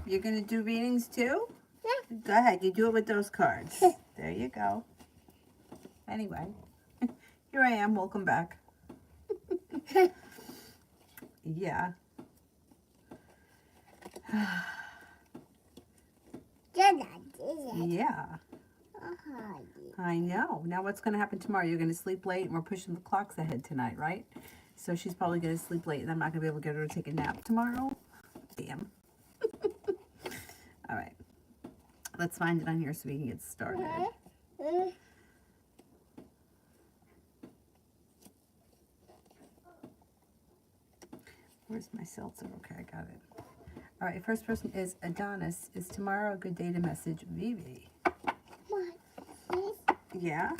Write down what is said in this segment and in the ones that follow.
You're going to do readings too? Yeah. Go ahead. You do it with those cards. There you go. Anyway, here I am. Welcome back. Yeah. Yeah. I know. Now what's going to happen tomorrow? You're going to sleep late and we're pushing the clocks ahead tonight, right? So she's probably going to sleep late and I'm not going to be able to get her to take a nap tomorrow. Damn. All right. Let's find it on here so we can get started. Where's my seltzer? Okay, I got it. All right, first person is Adonis. Is tomorrow a good day to message Vivi? Yeah?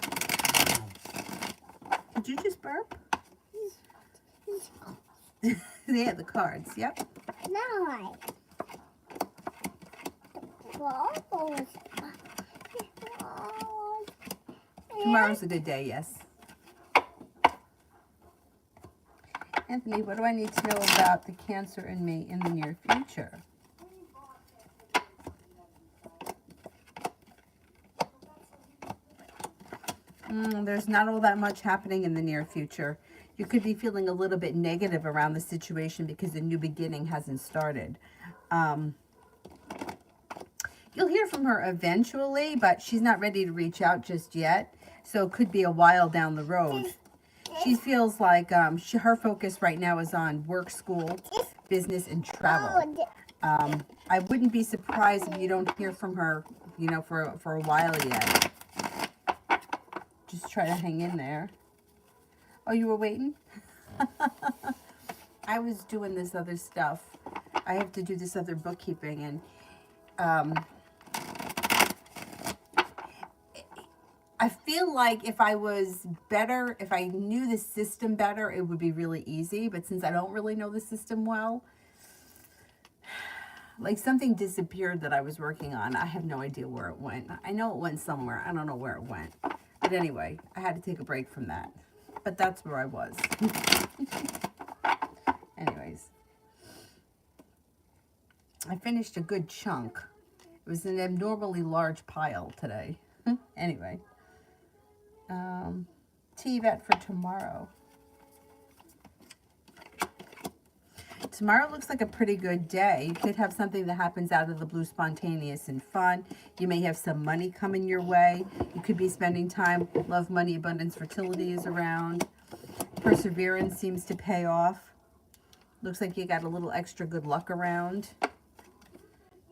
Did you just burp? Yeah, the cards. Yep. No. Tomorrow's a good day, yes. Anthony, what do I need to know about the Cancer in me in the near future? There's not all that much happening in the near future. You could be feeling a little bit negative around the situation because the new beginning hasn't started. You'll hear from her eventually, but she's not ready to reach out just yet. So it could be a while down the road. She feels like her focus right now is on work, school, business, and travel. I wouldn't be surprised if you don't hear from her, you know, for a while yet. Just try to hang in there. Oh, you were waiting? I was doing this other stuff. I have to do this other bookkeeping, and I feel like if I was better, if I knew the system better, it would be really easy. But since I don't really know the system well, like something disappeared that I was working on. I have no idea where it went. I know it went somewhere. I don't know where it went. But anyway, I had to take a break from that. But that's where I was. Anyways. I finished a good chunk. It was an abnormally large pile today. Anyway. TVET for tomorrow. Tomorrow looks like a pretty good day. You could have something that happens out of the blue, spontaneous and fun. You may have some money coming your way. You could be spending time. Love, money, abundance, fertility is around. Perseverance seems to pay off. Looks like you got a little extra good luck around.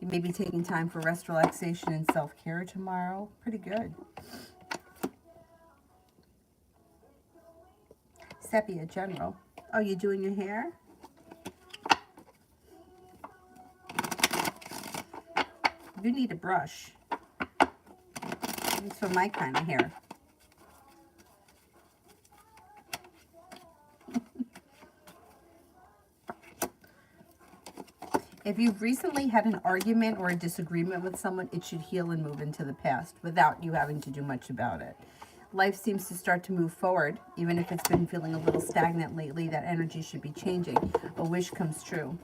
You may be taking time for rest, relaxation, and self-care tomorrow. Pretty good. Sepia General. Oh, you doing your hair? You need a brush. It's for my kind of hair. If you've recently had an argument or a disagreement with someone, it should heal and move into the past without you having to do much about it. Life seems to start to move forward, even if it's been feeling a little stagnant lately. That energy should be changing. A wish comes true.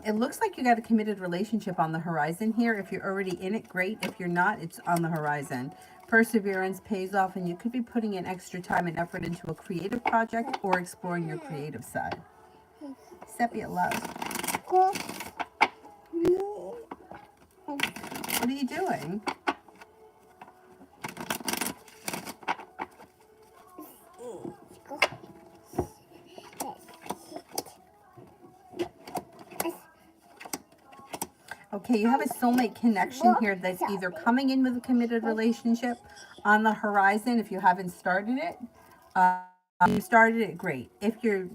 It looks like you got a committed relationship on the horizon here. If you're already in it, great. If you're not, it's on the horizon. Perseverance pays off, and you could be putting in extra time and effort into a creative project or exploring your creative side. Sepia love. What are you doing? Okay, you have a soulmate connection here that's either coming in with a committed relationship on the horizon if you haven't started it. You started it, great. If you're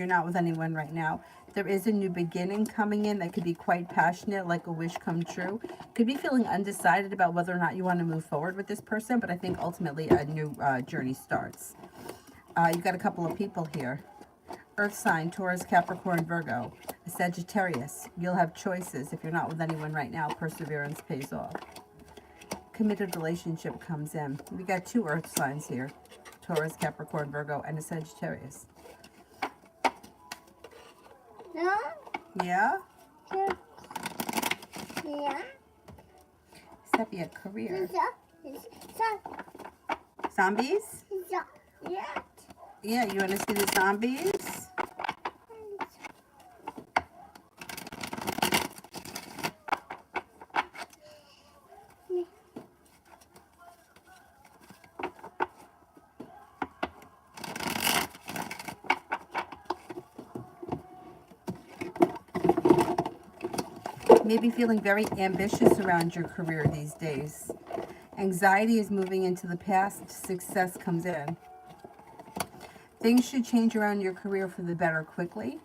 not with anyone right now, there is a new beginning coming in that could be quite passionate, like a wish come true. Could be feeling undecided about whether or not you want to move forward with this person, but I think ultimately a new journey starts. You've got a couple of people here. Earth sign, Taurus, Capricorn, Virgo, a Sagittarius. You'll have choices. If you're not with anyone right now, perseverance pays off. Committed relationship comes in. We got two Earth signs here. Taurus, Capricorn, Virgo, and a Sagittarius. No? Yeah? Sepia, career. Zombies? Yeah, you want to see the zombies? Maybe feeling very ambitious around your career these days. Anxiety is moving into the past. Success comes in. Things should change around your career for the better quickly,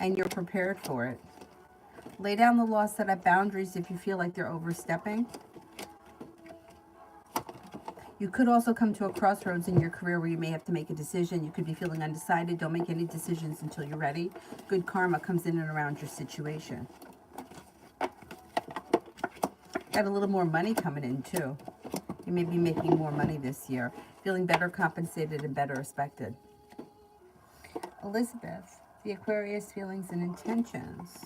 and you're prepared for it. Lay down the law, set up boundaries if you feel like they're overstepping. You could also come to a crossroads in your career where you may have to make a decision. You could be feeling undecided. Don't make any decisions until you're ready. Good karma comes in and around your situation. Got a little more money coming in too. You may be making more money this year. Feeling better compensated and better respected. Elizabeth, the Aquarius feelings and intentions.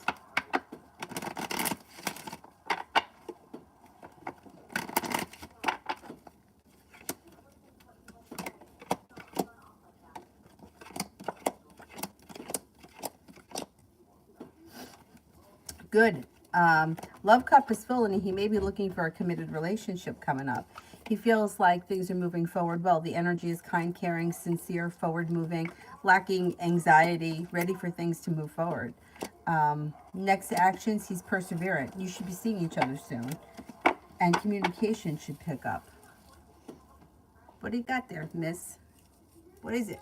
Good. Love cup is full and he may be looking for a committed relationship coming up. He feels like things are moving forward well. The energy is kind, caring, sincere, forward moving, lacking anxiety, ready for things to move forward. Next actions, he's perseverant. You should be seeing each other soon. And communication should pick up. What do you got there, miss? What is it?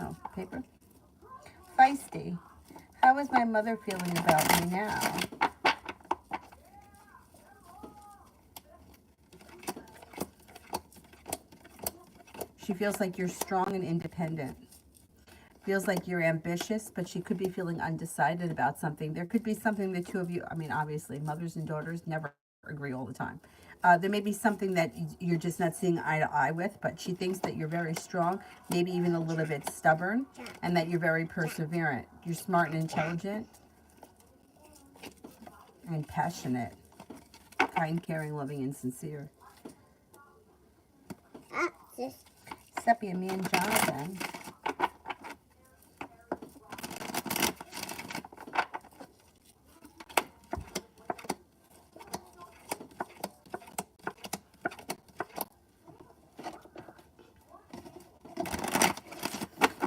Oh, paper? Feisty. How is my mother feeling about me now? She feels like you're strong and independent. Feels like you're ambitious, but she could be feeling undecided about something. There could be something the two of you, I mean, obviously, mothers and daughters never agree all the time. There may be something that you're just not seeing eye to eye with, but she thinks that you're very strong, maybe even a little bit stubborn, and that you're very perseverant. You're smart and intelligent and passionate, kind, caring, loving, and sincere. Sepia, me and Jonathan.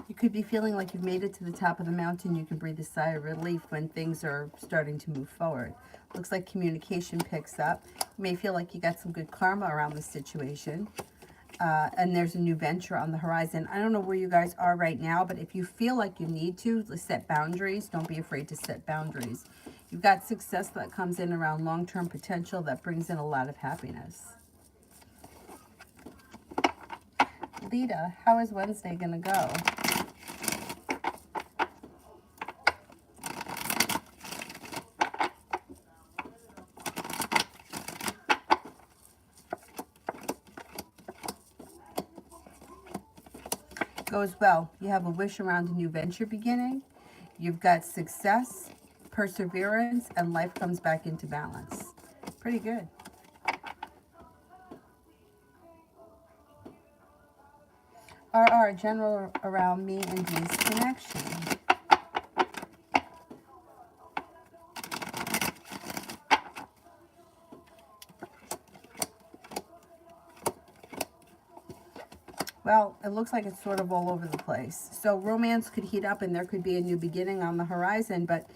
You could be feeling like you've made it to the top of the mountain. You can breathe a sigh of relief when things are starting to move forward. Looks like communication picks up. You may feel like you got some good karma around the situation. And there's a new venture on the horizon. I don't know where you guys are right now, but if you feel like you need to set boundaries, don't be afraid to set boundaries. You've got success that comes in around long-term potential that brings in a lot of happiness. Lita, how is Wednesday going to go? Goes well. You have a wish around a new venture beginning. You've got success, perseverance, and life comes back into balance. Pretty good. RR, general around me and D's connection. Well, it looks like it's sort of all over the place. So romance could heat up and there could be a new beginning on the horizon, but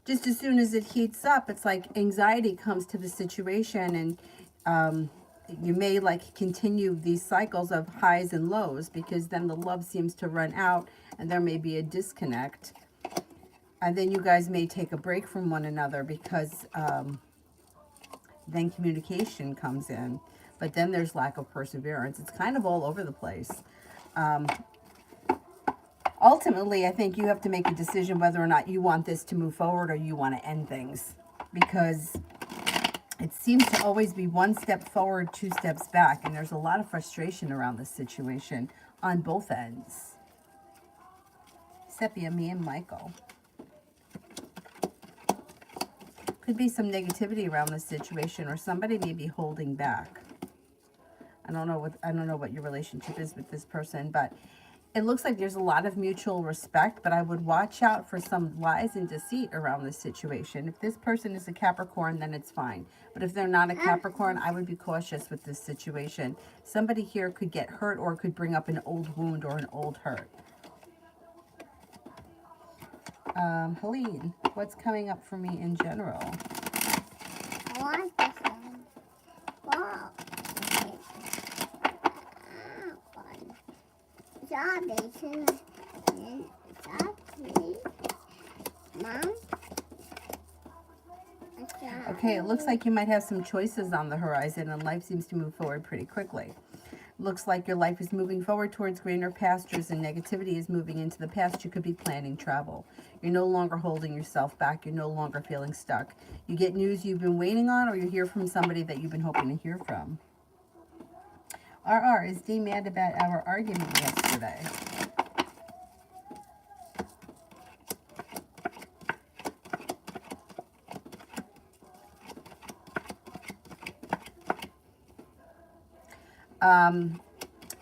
just as soon as it heats up, it's like anxiety comes to the situation, and you may like continue these cycles of highs and lows because then the love seems to run out and there may be a disconnect. And then you guys may take a break from one another because then communication comes in. But then there's lack of perseverance. It's kind of all over the place. Ultimately, I think you have to make a decision whether or not you want this to move forward or you want to end things. Because it seems to always be one step forward, two steps back. And there's a lot of frustration around this situation on both ends. Sepia, me and Michael. Could be some negativity around this situation, or somebody may be holding back. I don't know what your relationship is with this person, but it looks like there's a lot of mutual respect, but I would watch out for some lies and deceit around this situation. If this person is a Capricorn, then it's fine. But if they're not a Capricorn, I would be cautious with this situation. Somebody here could get hurt or could bring up an old wound or an old hurt. Helene, what's coming up for me in general? I want this one. Wow. Okay, it looks like you might have some choices on the horizon, and life seems to move forward pretty quickly. Looks like your life is moving forward towards greener pastures, and negativity is moving into the past. You could be planning travel. You're no longer holding yourself back. You're no longer feeling stuck. You get news you've been waiting on, or you hear from somebody that you've been hoping to hear from. RR, is Dee mad about our argument yesterday?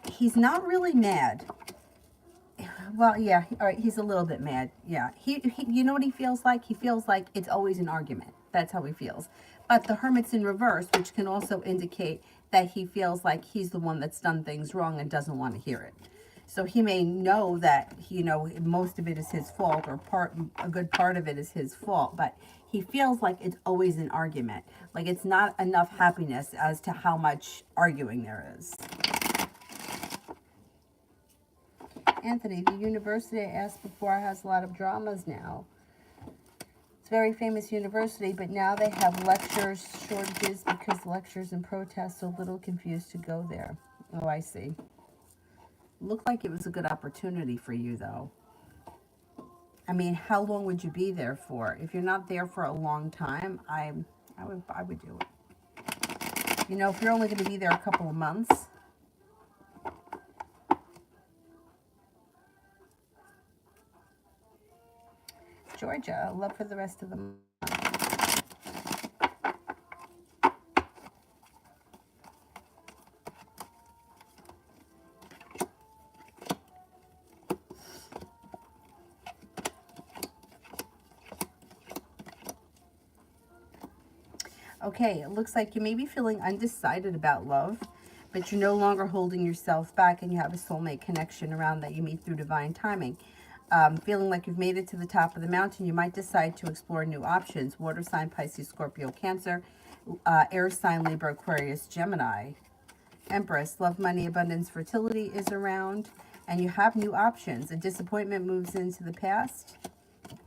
He's not really mad. Well, yeah, all right, he's a little bit mad. Yeah, he you know what he feels like? He feels like it's always an argument. That's how he feels. But the Hermit's in reverse, which can also indicate that he feels like he's the one that's done things wrong and doesn't want to hear it. So he may know that, you know, most of it is his fault, or a good part of it is his fault, but he feels like it's always an argument. Like it's not enough happiness as to how much arguing there is. Anthony, the university I asked before has a lot of dramas now. It's a very famous university, but now they have lectures shortages because lectures and protests, so a little confused to go there. Oh, I see. Looked like it was a good opportunity for you, though. I mean, how long would you be there for? If you're not there for a long time, I would do it. You know, if you're only going to be there a couple of months. Georgia, love for the rest of the month. Okay, it looks like you may be feeling undecided about love, but you're no longer holding yourself back, and you have a soulmate connection around that you meet through divine timing. Feeling like you've made it to the top of the mountain, you might decide to explore new options. Water sign, Pisces, Scorpio, Cancer, air sign, Libra, Aquarius, Gemini. Empress, love, money, abundance, fertility is around, and you have new options. A disappointment moves into the past.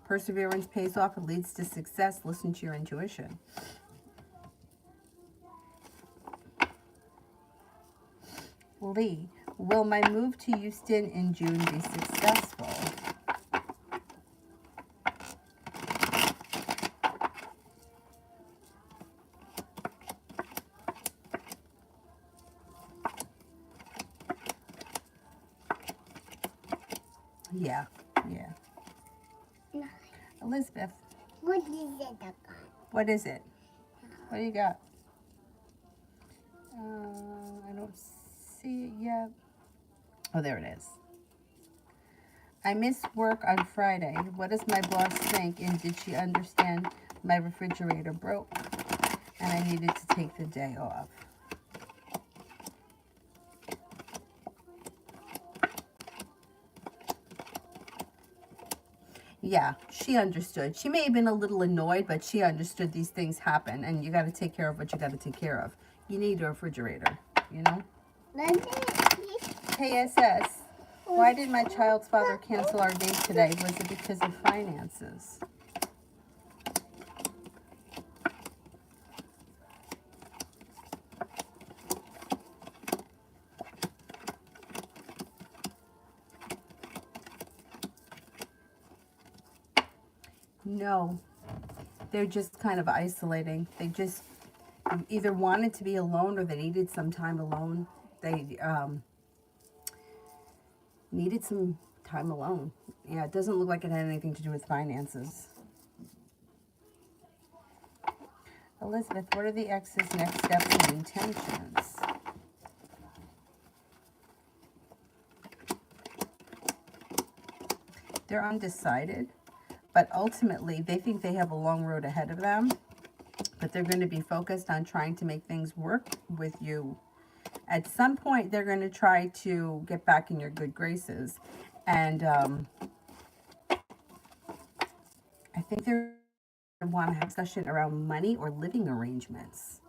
Perseverance pays off. It leads to success. Listen to your intuition. Lee, will my move to Houston in June be successful? Yeah. No. Elizabeth. What is it? What is it? What do you got? I don't see it yet. Oh, there it is. I missed work on Friday. What does my boss think? And did she understand my refrigerator broke and I needed to take the day off? Yeah, she understood. She may have been a little annoyed, but she understood these things happen, and you got to take care of what you got to take care of. You need a refrigerator, you know? KSS, why did my child's father cancel our date today? Was it because of finances? No, they're just kind of isolating. They just either wanted to be alone or they needed some time alone. They needed some time alone. Yeah, it doesn't look like it had anything to do with finances. Elizabeth, what are the ex's next steps and intentions? They're undecided, but ultimately they think they have a long road ahead of them, but they're going to be focused on trying to make things work with you. At some point, they're going to try to get back in your good graces, and I think they're going to want to have a discussion around money or living arrangements.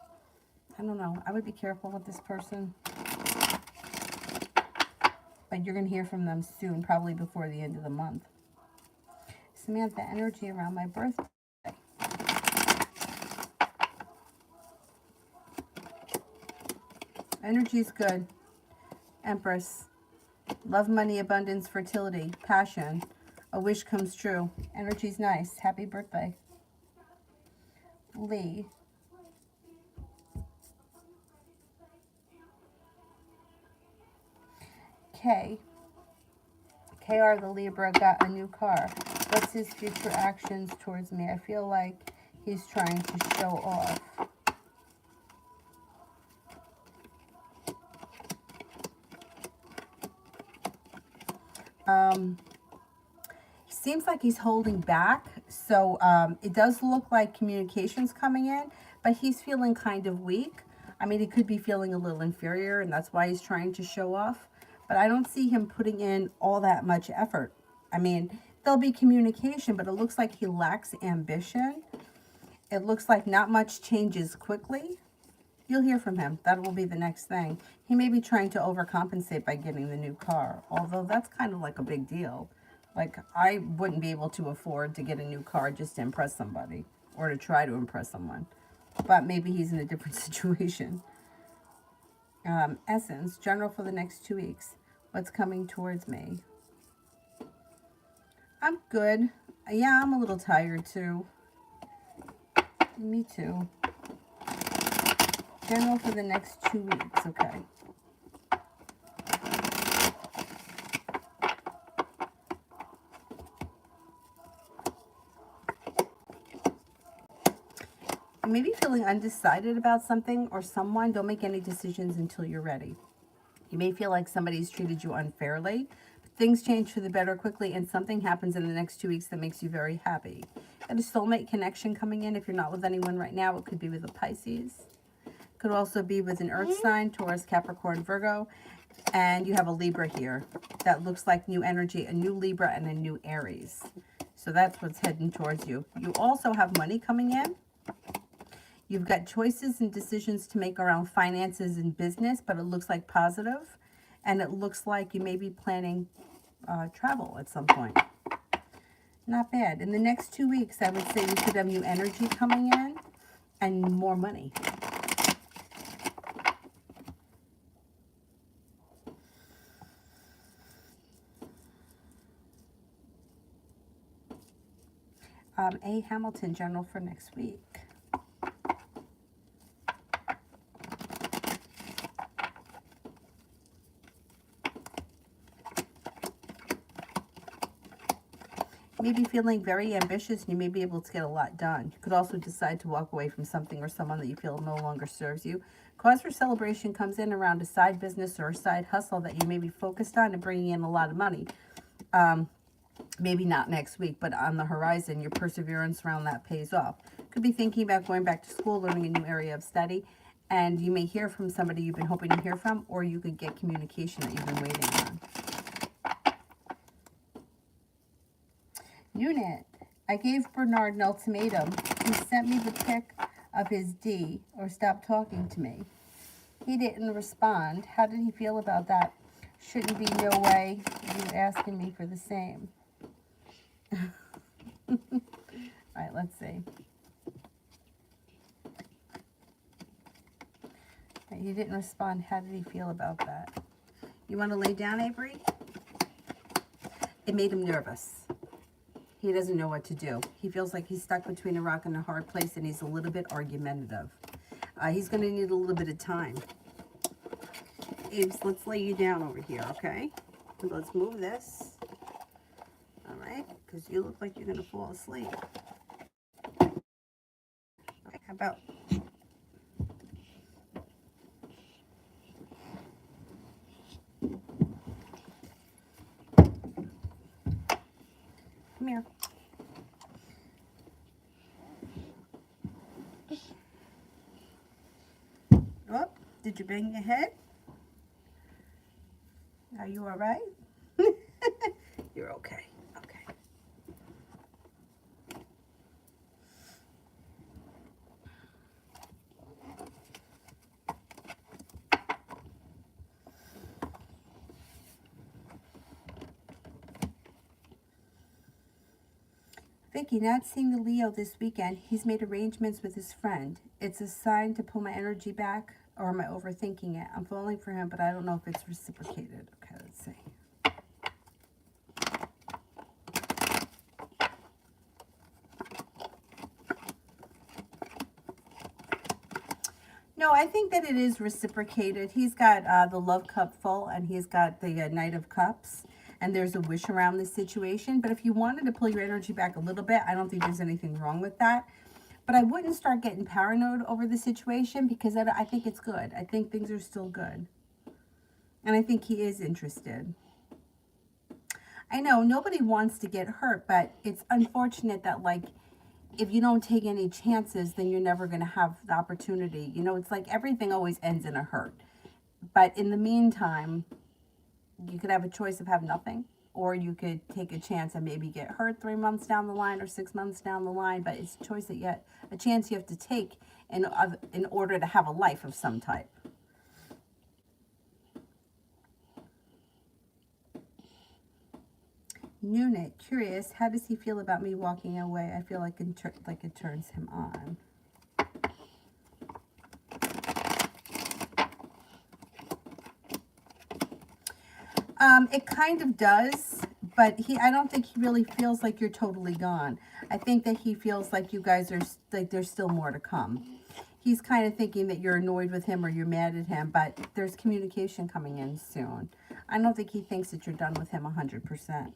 I don't know. I would be careful with this person. But you're going to hear from them soon, probably before the end of the month. Samantha, energy around my birthday. Energy's good. Empress. Love, money, abundance, fertility, passion. A wish comes true. Energy's nice. Happy birthday. Lee. K. KR, the Libra, got a new car. What's his future actions towards me? I feel like he's trying to show off. Seems like he's holding back. So it does look like communication's coming in, but he's feeling kind of weak. I mean, he could be feeling a little inferior, and that's why he's trying to show off. But I don't see him putting in all that much effort. I mean, there'll be communication, but it looks like he lacks ambition. It looks like not much changes quickly. You'll hear from him. That will be the next thing. He may be trying to overcompensate by getting the new car, although that's kind of like a big deal. Like, I wouldn't be able to afford to get a new car just to impress somebody or to try to impress someone. But maybe he's in a different situation. Essence, general for the next 2 weeks. What's coming towards me? I'm good. Yeah, I'm a little tired too. Me too. General for the next 2 weeks, okay. You may be feeling undecided about something or someone. Don't make any decisions until you're ready. You may feel like somebody's treated you unfairly. Things change for the better quickly, and something happens in the next 2 weeks that makes you very happy. Got a soulmate connection coming in. If you're not with anyone right now, it could be with a Pisces. Could also be with an earth sign, Taurus, Capricorn, Virgo. And you have a Libra here. That looks like new energy, a new Libra and a new Aries. So that's what's heading towards you. You also have money coming in. You've got choices and decisions to make around finances and business, but it looks like positive. And it looks like you may be planning travel at some point. Not bad. In the next 2 weeks, I would say you could have new energy coming in and more money. A. Hamilton, general for next week. You may be feeling very ambitious and you may be able to get a lot done. You could also decide to walk away from something or someone that you feel no longer serves you. Cause for celebration comes in around a side business or a side hustle that you may be focused on and bringing in a lot of money. Maybe not next week, but on the horizon, your perseverance around that pays off. Could be thinking about going back to school, learning a new area of study, and you may hear from somebody you've been hoping to hear from, or you could get communication that you've been waiting on. Unit, I gave Bernard an ultimatum. He sent me the pic of his D, or stopped talking to me. He didn't respond. How did he feel about that? Shouldn't be no way you asking me for the same. All right, let's see. Okay, he didn't respond. How did he feel about that? You want to lay down, Avery? It made him nervous. He doesn't know what to do. He feels like he's stuck between a rock and a hard place, and he's a little bit argumentative. He's going to need a little bit of time. Aves, let's lay you down over here, okay? And let's move this. All right, because you look like you're going to fall asleep. Okay, how about Come here. Oh, did you bang your head? Are you all right? You're okay. Okay. Vicky, not seeing the Leo this weekend. He's made arrangements with his friend. It's a sign to pull my energy back, or am I overthinking it? I'm falling for him, but I don't know if it's reciprocated. Okay, let's see. No, I think that it is reciprocated. He's got the love cup full, and he's got the Knight of Cups, and there's a wish around this situation. But if you wanted to pull your energy back a little bit, I don't think there's anything wrong with that. But I wouldn't start getting paranoid over the situation, because I think it's good. I think things are still good. And I think he is interested. I know nobody wants to get hurt, but it's unfortunate that, like, if you don't take any chances, then you're never going to have the opportunity. You know, it's like everything always ends in a hurt. But in the meantime, you could have a choice of have nothing, or you could take a chance and maybe get hurt 3 months down the line or 6 months down the line. But it's a choice that a chance you have to take in order to have a life of some type. Nunit, curious, how does he feel about me walking away? I feel like it turns him on. It kind of does, but I don't think he really feels like you're totally gone. I think that he feels like you guys are, like, there's still more to come. He's kind of thinking that you're annoyed with him or you're mad at him, but there's communication coming in soon. I don't think he thinks that you're done with him 100%.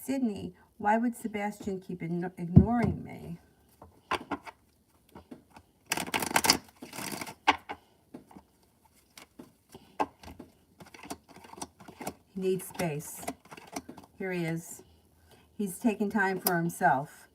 Sydney, why would Sebastian keep ignoring me? He needs space. Here he is. He's taking time for himself.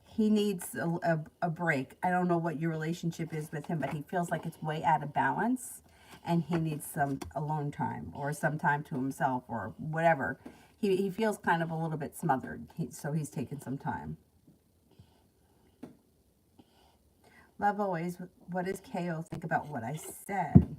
He needs a break. I don't know what your relationship is with him, but he feels like it's way out of balance, and he needs some alone time or some time to himself or whatever. He feels kind of a little bit smothered, so he's taking some time. Love always. What does KO think about what I said?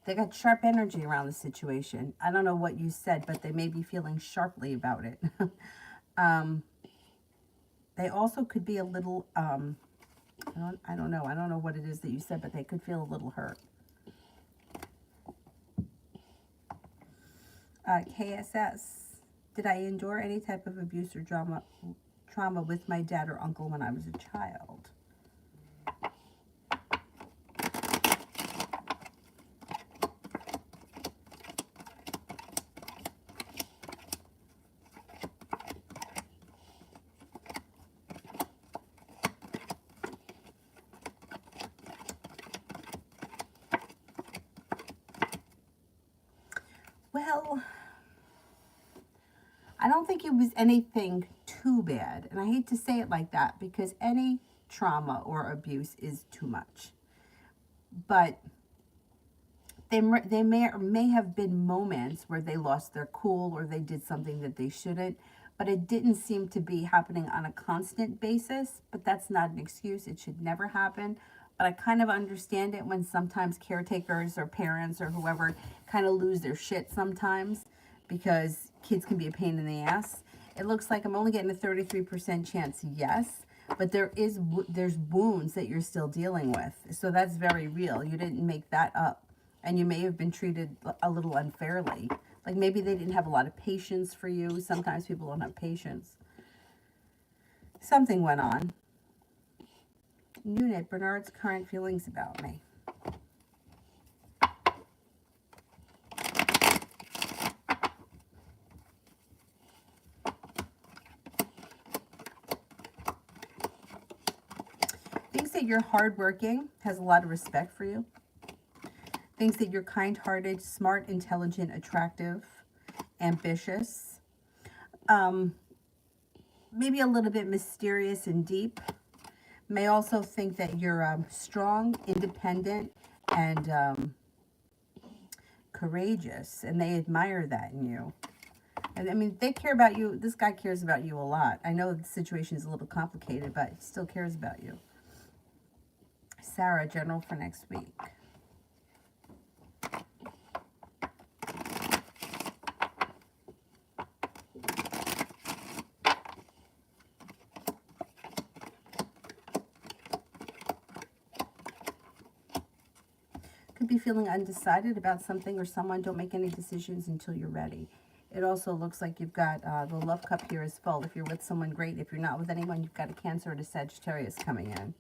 They got sharp energy around the situation. I don't know what you said, but they may be feeling sharply about it. They also could be a little, I don't know. I don't know what it is that you said, but they could feel a little hurt. KSS, did I endure any type of abuse or trauma with my dad or uncle when I was a child? Well, I don't think it was anything too bad. And I hate to say it like that because any trauma or abuse is too much. But they may have been moments where they lost their cool or they did something that they shouldn't. But it didn't seem to be happening on a constant basis. But that's not an excuse. It should never happen. But I kind of understand it when sometimes caretakers or parents or whoever kind of lose their shit sometimes because kids can be a pain in the ass. It looks like I'm only getting a 33% chance, yes, but there's wounds that you're still dealing with. So that's very real. You didn't make that up. And you may have been treated a little unfairly. Like maybe they didn't have a lot of patience for you. Sometimes people don't have patience. Something went on. Unit, Bernard's current feelings about me. Thinks that you're hardworking, has a lot of respect for you. Thinks that you're kind-hearted, smart, intelligent, attractive, ambitious. Maybe a little bit mysterious and deep. May also think that you're strong, independent, and courageous, and they admire that in you. And I mean, they care about you. This guy cares about you a lot. I know the situation is a little complicated, but he still cares about you. Sarah, general for next week. Could be feeling undecided about something or someone. Don't make any decisions until you're ready. It also looks like you've got the love cup here is full. If you're with someone, great. If you're not with anyone, you've got a Cancer or a Sagittarius coming in.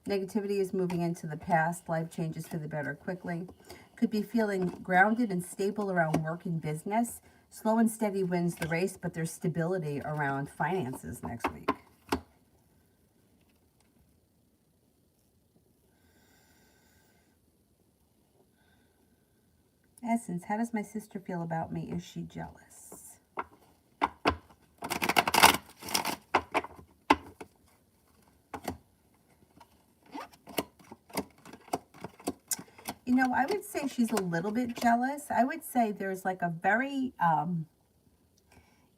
Negativity is moving into the past. Life changes for the better quickly. Could be feeling grounded and stable around work and business. Slow and steady wins the race, but there's stability around finances next week. Essence, how does my sister feel about me? Is she jealous? You know, I would say she's a little bit jealous. I would say there's like a very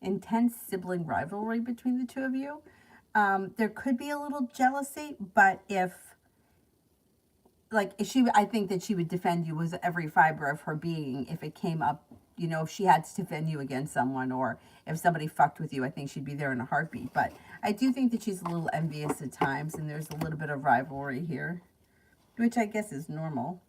intense sibling rivalry between the two of you. There could be a little jealousy, but I think that she would defend you with every fiber of her being if it came up, you know, if she had to defend you against someone, or if somebody fucked with you, I think she'd be there in a heartbeat. But I do think that she's a little envious at times, and there's a little bit of rivalry here, which I guess is normal.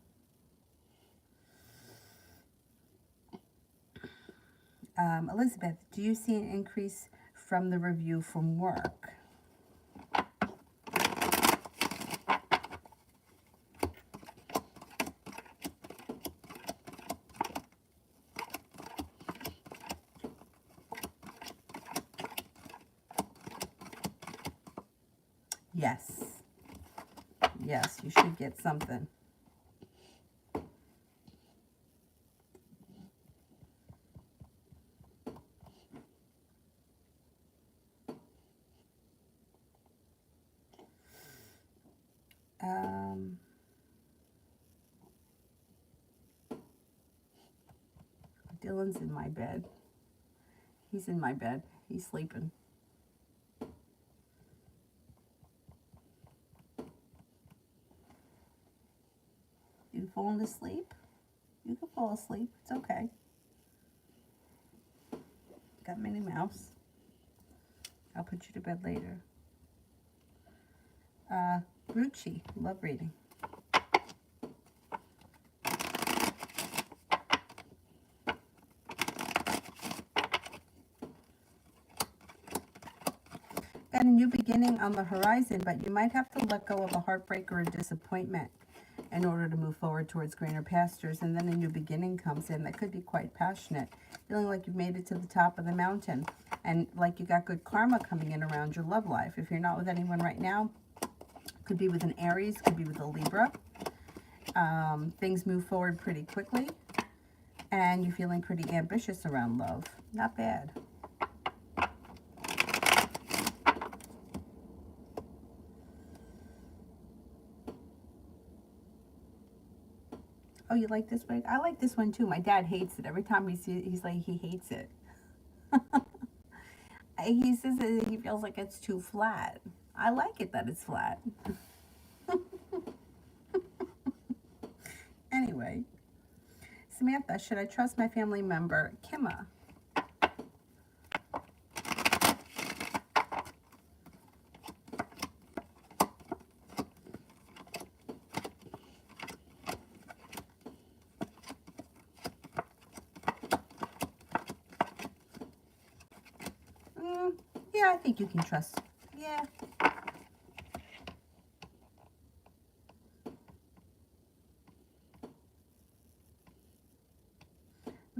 Elizabeth, do you see an increase from the review from work? Yes. Yes, you should get something. Dylan's in my bed. He's in my bed. He's sleeping. You falling asleep? You can fall asleep. It's okay. Got Minnie Mouse. I'll put you to bed later. Ruchi, love reading. Got a new beginning on the horizon, but you might have to let go of a heartbreak or a disappointment in order to move forward towards greener pastures. And then a new beginning comes in that could be quite passionate, feeling like you've made it to the top of the mountain and like you got good karma coming in around your love life. If you're not with anyone right now, could be with an Aries, could be with a Libra. Things move forward pretty quickly, and you're feeling pretty ambitious around love. Not bad. Oh, you like this one? I like this one too. My dad hates it. Every time he sees it, he's like, he hates it. He says that he feels like it's too flat. I like it that it's flat. Anyway, Samantha, should I trust my family member, Kimma? Yeah, I think you can trust. Yeah.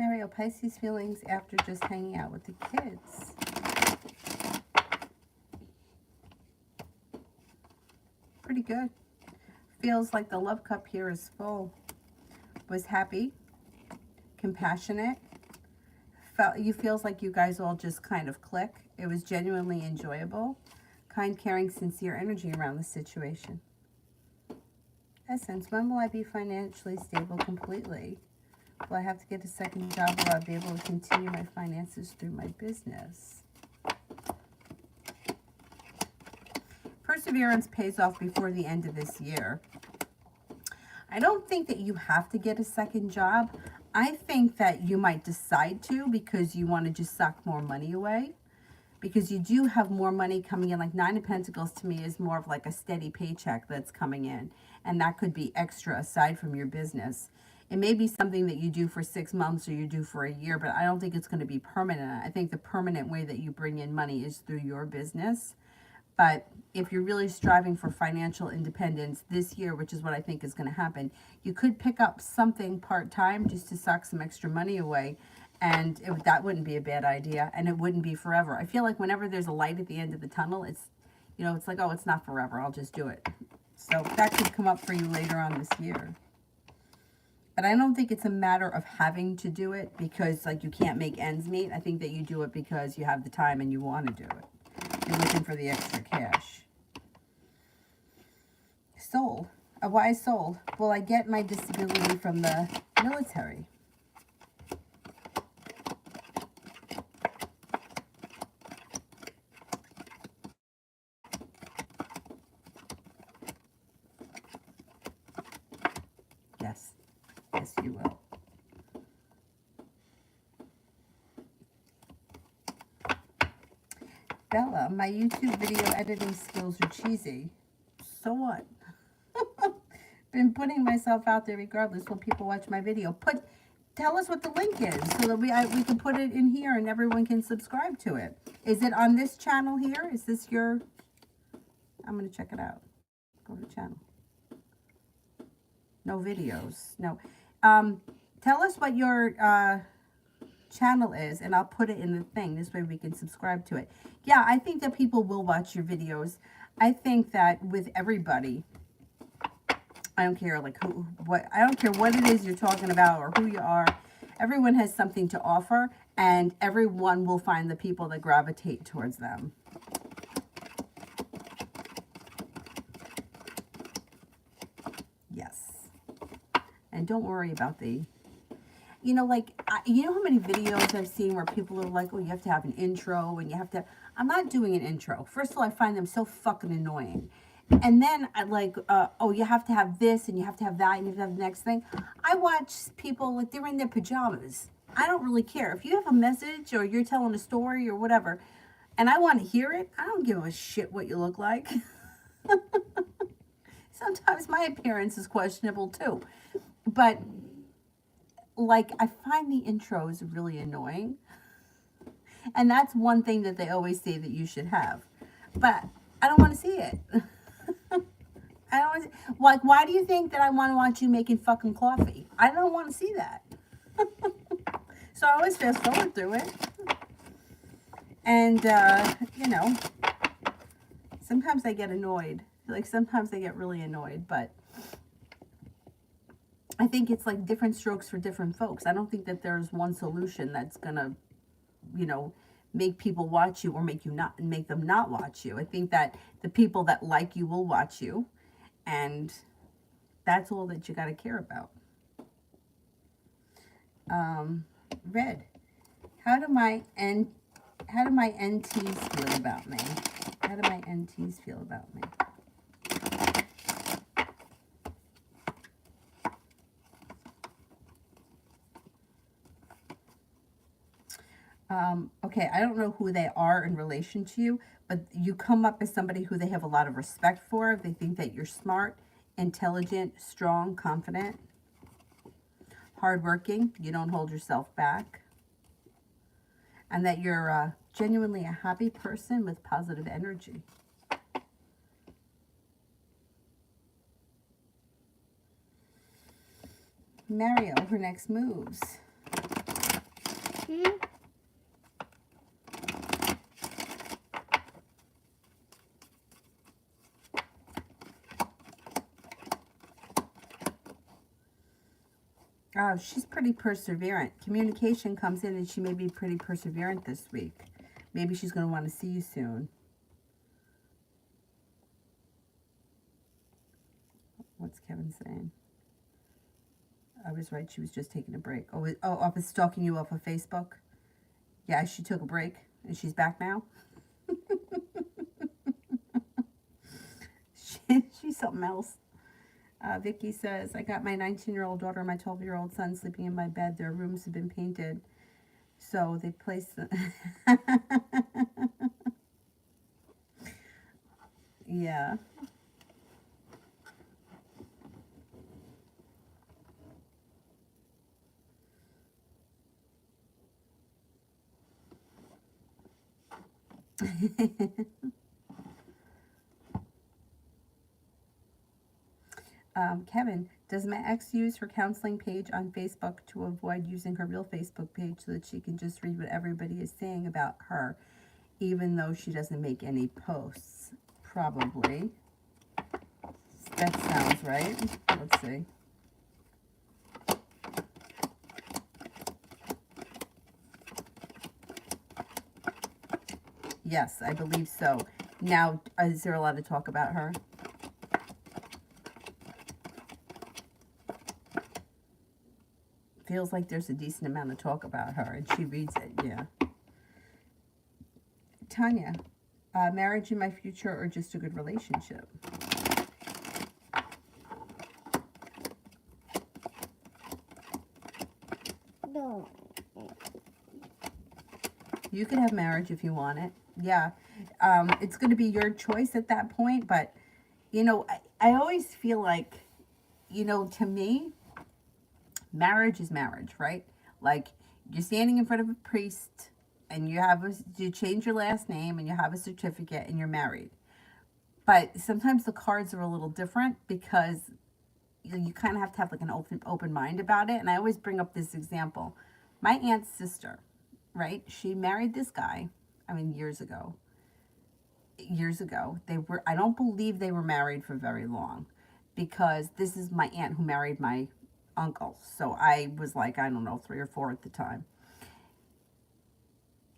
Mario, Pisces feelings after just hanging out with the kids. Pretty good. Feels like the love cup here is full. Was happy, compassionate. Feels like you guys all just kind of click. It was genuinely enjoyable. Kind, caring, sincere energy around the situation. Essence, when will I be financially stable completely? Will I have to get a second job? Will I be able to continue my finances through my business? Perseverance pays off before the end of this year. I don't think that you have to get a second job. I think that you might decide to because you want to just suck more money away. Because you do have more money coming in. Like Nine of Pentacles to me is more of like a steady paycheck that's coming in. And that could be extra aside from your business. It may be something that you do for 6 months or you do for a year, but I don't think it's going to be permanent. I think the permanent way that you bring in money is through your business. But if you're really striving for financial independence this year, which is what I think is going to happen, you could pick up something part-time just to suck some extra money away. And that wouldn't be a bad idea. And it wouldn't be forever. I feel like whenever there's a light at the end of the tunnel, it's, you know, it's like, oh, it's not forever. I'll just do it. So that could come up for you later on this year. But I don't think it's a matter of having to do it because, like, you can't make ends meet. I think that you do it because you have the time and you want to do it. You're looking for the extra cash. Soul. A wise soul. Will I get my disability from the military? Yes. Yes, you will. Bella, my YouTube video editing skills are cheesy. So what? Been putting myself out there regardless when people watch my video. Tell us what the link is so that we can put it in here and everyone can subscribe to it. Is it on this channel here? Is this your... I'm going to check it out. Go to channel. No videos. No. Tell us what your channel is and I'll put it in the thing. This way we can subscribe to it. Yeah, I think that people will watch your videos. I think that with everybody, I don't care like I don't care what it is you're talking about or who you are. Everyone has something to offer and everyone will find the people that gravitate towards them. Yes. And don't worry about the, you know, like, you know how many videos I've seen where people are like, oh, you have to have an intro and you have to, I'm not doing an intro. First of all, I find them so fucking annoying. And then I like, oh, you have to have this and you have to have that and you have to have the next thing. I watch people like they're in their pajamas. I don't really care. If you have a message or you're telling a story or whatever, and I want to hear it, I don't give a shit what you look like. Sometimes my appearance is questionable too. But like, I find the intros really annoying. And that's one thing that they always say that you should have. But I don't want to see it. I don't want to, like, why do you think that I want to watch you making fucking coffee? I don't want to see that. So I always fast forward through it. And, you know, sometimes I get annoyed. Like, sometimes I get really annoyed, but I think it's like different strokes for different folks. I don't think that there's one solution that's gonna, you know, make people watch you or make them not watch you. I think that the people that like you will watch you, and that's all that you got to care about. Red. How do my NTs feel about me? How do my NTs feel about me? Okay, I don't know who they are in relation to you, but you come up as somebody who they have a lot of respect for. They think that you're smart, intelligent, strong, confident, hardworking. You don't hold yourself back. And that you're genuinely a happy person with positive energy. Mario, her next moves. Oh, she's pretty perseverant. Communication comes in and she may be pretty perseverant this week. Maybe she's going to want to see you soon. What's Kevin saying? I was right. She was just taking a break. Off of stalking you off of Facebook? Yeah, she took a break and she's back now. She's something else. Vicky says, I got my 19-year-old daughter and my 12-year-old son sleeping in my bed. Their rooms have been painted. So they placed them. Yeah. Kevin, does my ex use her counseling page on Facebook to avoid using her real Facebook page so that she can just read what everybody is saying about her, even though she doesn't make any posts? Probably. That sounds right. Let's see. Yes, I believe so. Now, is there allowed to talk about her? Feels like there's a decent amount of talk about her, and she reads it, yeah. Tanya, marriage in my future or just a good relationship? No. You could have marriage if you want it. Yeah. It's going to be your choice at that point, but, you know, I always feel like, you know, to me, marriage is marriage, right? Like, you're standing in front of a priest and you change your last name and you have a certificate and you're married. But sometimes the cards are a little different because you kind of have to have like an open mind about it. And I always bring up this example. My aunt's sister, right? She married this guy, I mean, years ago. I don't believe they were married for very long because this is my aunt who married my uncle. So I was like, I don't know, 3 or 4 at the time.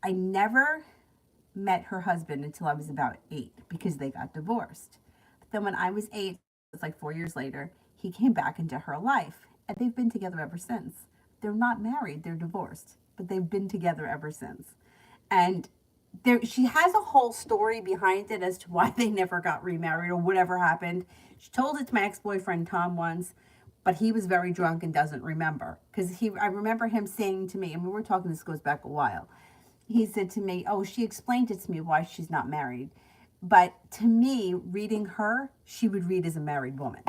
I never met her husband until I was about 8 because they got divorced. But then when I was 8, it's like 4 years later, he came back into her life and they've been together ever since. They're not married, they're divorced, but they've been together ever since. And she has a whole story behind it as to why they never got remarried or whatever happened. She told it to my ex-boyfriend Tom once, but he was very drunk and doesn't remember. Because I remember him saying to me, and we were talking, this goes back a while. He said to me, oh, she explained it to me why she's not married. But to me, reading her, she would read as a married woman.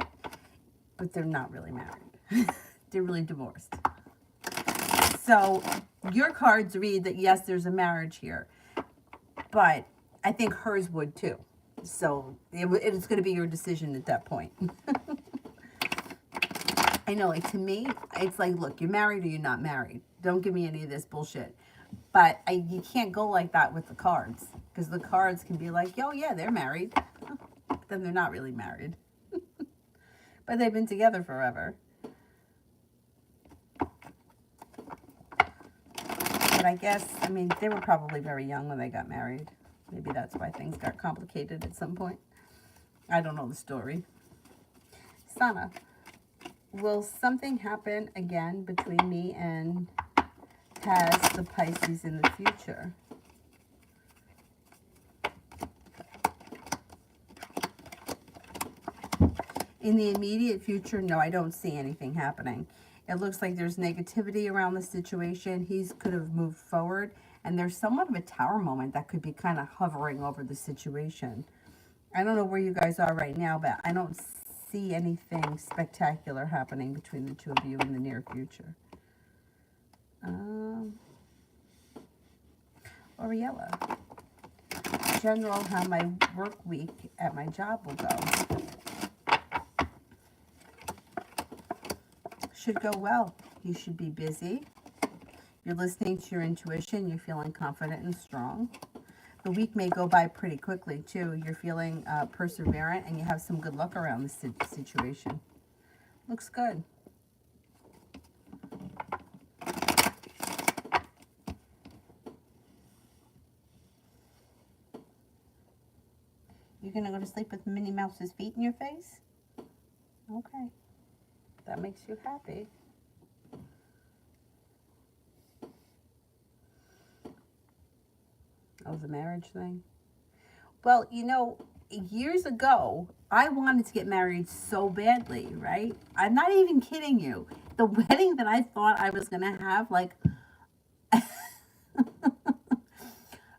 But they're not really married. They're really divorced. So your cards read that, yes, there's a marriage here. But I think hers would too. So it's going to be your decision at that point. I know, like, to me, it's like, look, you're married or you're not married. Don't give me any of this bullshit. But you can't go like that with the cards. Because the cards can be like, oh, yeah, they're married. But then they're not really married. But they've been together forever. But I guess, I mean, they were probably very young when they got married. Maybe that's why things got complicated at some point. I don't know the story. Sana, will something happen again between me and Taz, the Pisces, in the future? In the immediate future, no, I don't see anything happening. It looks like there's negativity around the situation. He could have moved forward, and there's somewhat of a tower moment that could be kind of hovering over the situation. I don't know where you guys are right now, but I don't see anything spectacular happening between the two of you in the near future. Oriella. General, how my work week at my job will go. Should go well. You should be busy. You're listening to your intuition. You're feeling confident and strong. The week may go by pretty quickly, too. You're feeling perseverant, and you have some good luck around this situation. Looks good. You're going to go to sleep with Minnie Mouse's feet in your face? Okay. That makes you happy. Oh, the marriage thing? Well, you know, years ago, I wanted to get married so badly, right? I'm not even kidding you. The wedding that I thought I was going to have, like,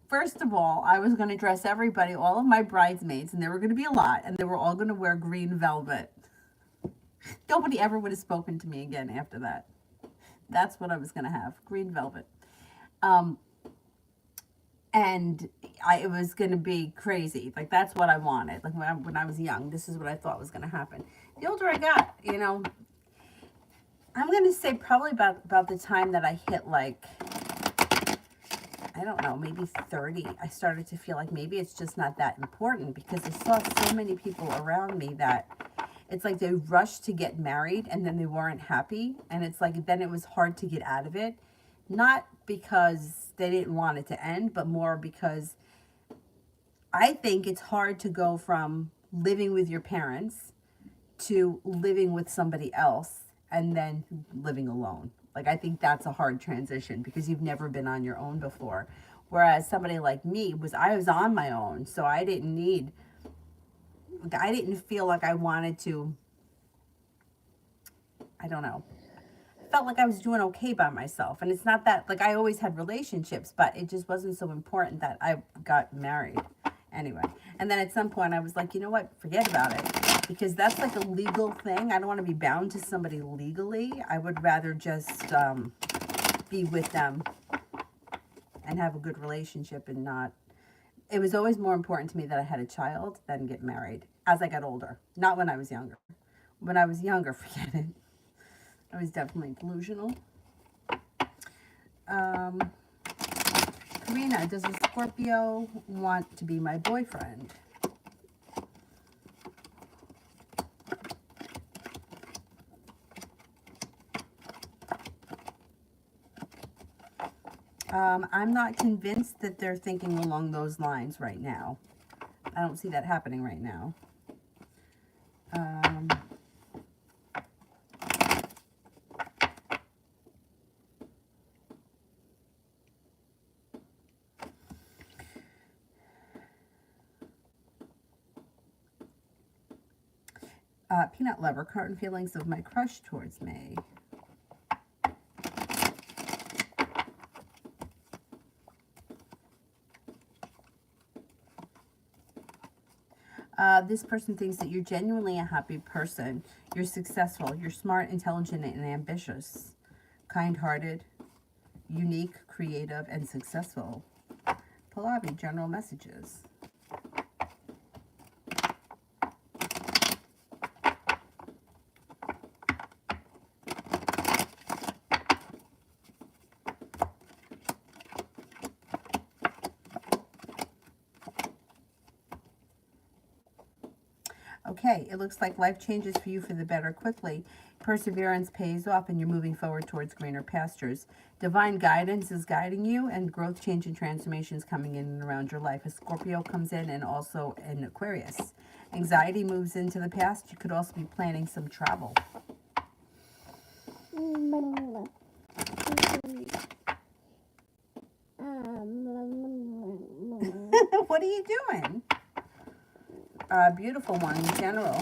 first of all, I was going to dress everybody, all of my bridesmaids, and there were going to be a lot, and they were all going to wear green velvet. Nobody ever would have spoken to me again after that. That's what I was going to have, green velvet. And it was going to be crazy. Like, that's what I wanted. Like, when I was young, this is what I thought was going to happen. The older I got, you know, I'm going to say probably about the time that I hit, like, I don't know, maybe 30, I started to feel like maybe it's just not that important, because I saw so many people around me that it's like they rushed to get married and then they weren't happy. And it's like, then it was hard to get out of it. Not because they didn't want it to end, but more because I think it's hard to go from living with your parents to living with somebody else and then living alone. Like, I think that's a hard transition because you've never been on your own before. Whereas somebody like me I was on my own, so I didn't feel like I wanted to, I don't know. Felt like I was doing okay by myself. And it's not that, like, I always had relationships, but it just wasn't so important that I got married anyway. And then at some point I was like, you know what, forget about it, because that's like a legal thing. I don't want to be bound to somebody legally. I would rather just be with them and have a good relationship, and not, it was always more important to me that I had a child than get married as I got older. Not when I was younger. When I was younger, forget it. I was definitely delusional. Karina, does a Scorpio want to be my boyfriend? I'm not convinced that they're thinking along those lines right now. I don't see that happening right now. Peanut lover, current feelings of my crush towards me. This person thinks that you're genuinely a happy person. You're successful. You're smart, intelligent, and ambitious. Kind-hearted, unique, creative, and successful. Pallavi, general messages. Okay, it looks like life changes for you for the better quickly. Perseverance pays off and you're moving forward towards greener pastures. Divine guidance is guiding you, and growth, change, and transformation is coming in and around your life. A Scorpio comes in, and also an Aquarius. Anxiety moves into the past. You could also be planning some travel. What are you doing? Beautiful one in general.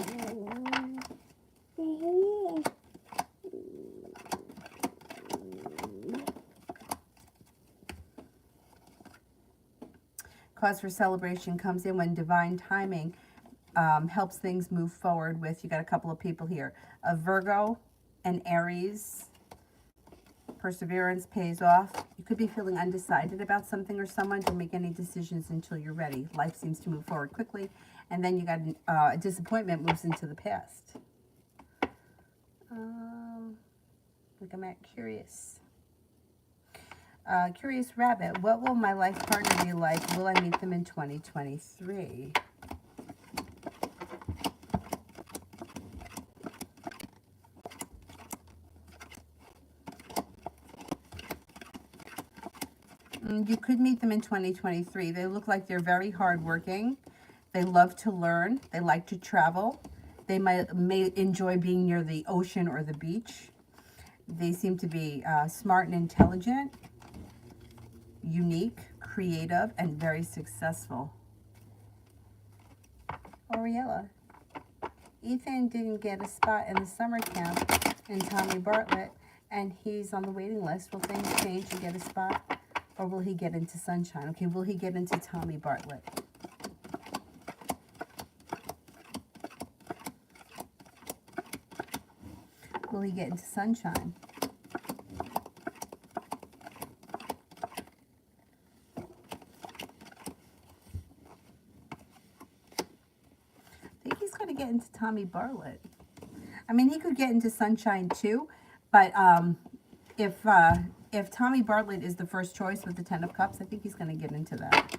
Cause for celebration comes in when divine timing helps things move forward with, you got a couple of people here, a Virgo and Aries. Perseverance pays off. You could be feeling undecided about something or someone. Don't make any decisions until you're ready. Life seems to move forward quickly. And then you got a disappointment moves into the past. Like, I'm curious. Curious Rabbit, what will my life partner be like? Will I meet them in 2023? You could meet them in 2023. They look like they're very hardworking. They love to learn. They like to travel. They may enjoy being near the ocean or the beach. They seem to be smart and intelligent, unique, creative, and very successful. Oriella. Ethan didn't get a spot in the summer camp in Tommy Bartlett, and he's on the waiting list. Will things change to get a spot, or will he get into Sunshine? Okay, will he get into Tommy Bartlett? Will he get into Sunshine? I think he's going to get into Tommy Bartlett. I mean, he could get into Sunshine too, but if Tommy Bartlett is the first choice with the Ten of Cups, I think he's going to get into that.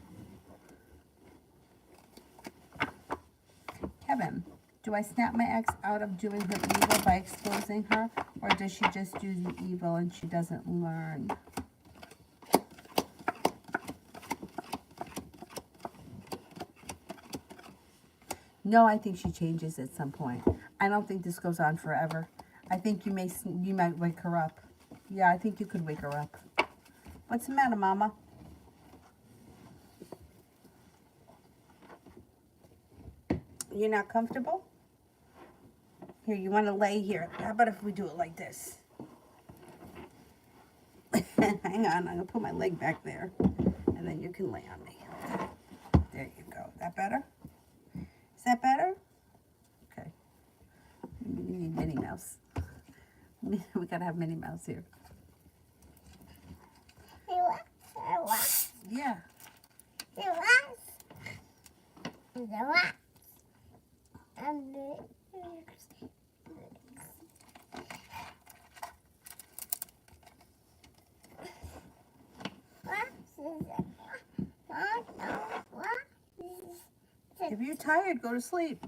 Kevin, do I snap my ex out of doing her evil by exposing her, or does she just do the evil and she doesn't learn? No, I think she changes at some point. I don't think this goes on forever. I think you might wake her up. Yeah, I think you could wake her up. What's the matter, Mama? You're not comfortable? Here, you want to lay here. How about if we do it like this? Hang on, I'm going to put my leg back there. And then you can lay on me. There you go. That better? Is that better? Okay. You need Minnie Mouse. We got to have Minnie Mouse here. Yeah. If you're tired, go to sleep.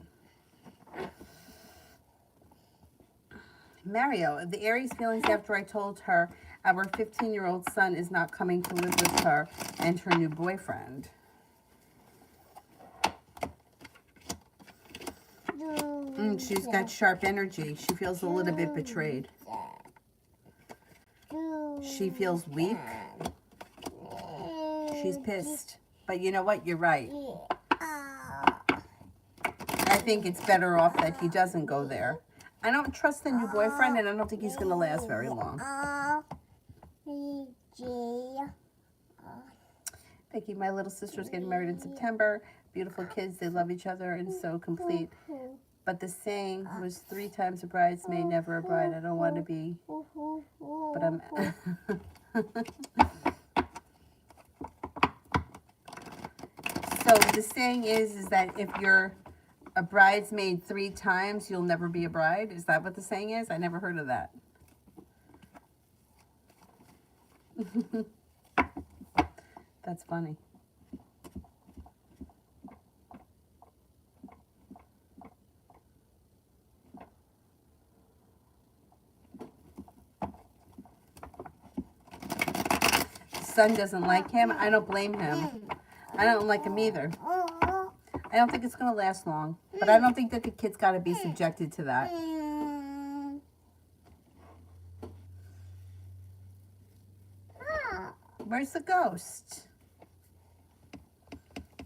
Mario, the Aries feelings after I told her our 15-year-old son is not coming to live with her and her new boyfriend. She's got sharp energy. She feels a little bit betrayed. She feels weak. She's pissed. But you know what? You're right. I think it's better off that he doesn't go there. I don't trust the new boyfriend, and I don't think he's going to last very long. Vicky, my little sister's getting married in September. Beautiful kids. They love each other and so complete. But the saying was 3 times a bridesmaid, never a bride. I don't want to be, but I'm... So the saying is that if you're a bridesmaid 3 times, you'll never be a bride. Is that what the saying is? I never heard of that. That's funny. Son doesn't like him. I don't blame him. I don't like him either. I don't think it's going to last long. But I don't think that the kid's got to be subjected to that. Where's the ghost?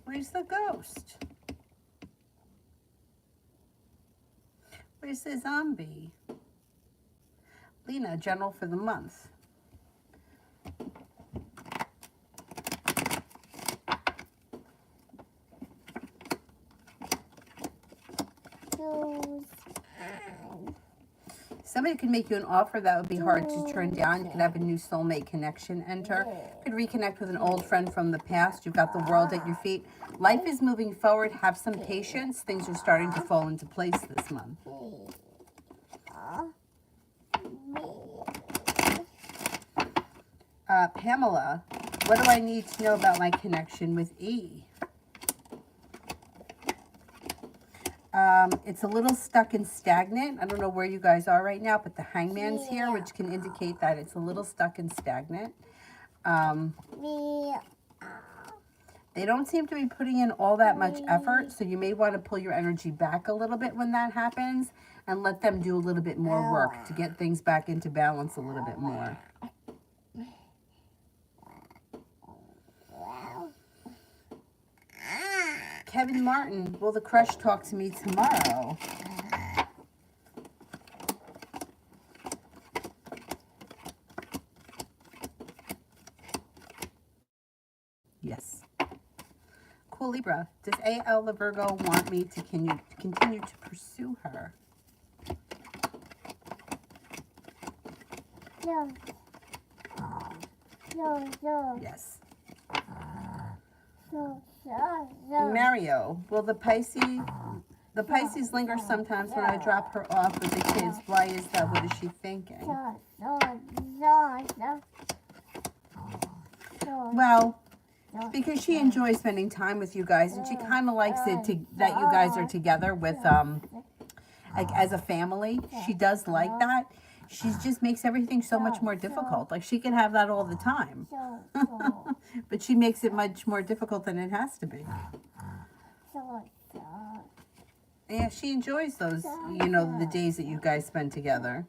Where's the ghost? Where's the zombie? Lena, general for the month. Somebody could make you an offer that would be hard to turn down. You could have a new soulmate connection enter. You could reconnect with an old friend from the past. You've got the world at your feet. Life is moving forward. Have some patience. Things are starting to fall into place this month. Pamela, what do I need to know about my connection with E? It's a little stuck and stagnant. I don't know where you guys are right now, but the hangman's here, which can indicate that it's a little stuck and stagnant. They don't seem to be putting in all that much effort, so you may want to pull your energy back a little bit when that happens and let them do a little bit more work to get things back into balance a little bit more. Kevin Martin, will the crush talk to me tomorrow? Yes. Cool Libra, does AL the Virgo want me to continue to pursue her? Yes. Mario, will the Pisces linger sometimes when I drop her off with the kids? Why is that? What is she thinking? Well, because she enjoys spending time with you guys, and she kind of likes it that you guys are together with like as a family. She does like that. She just makes everything so much more difficult. Like she can have that all the time, but she makes it much more difficult than it has to be. Yeah, she enjoys those, you know, the days that you guys spend together.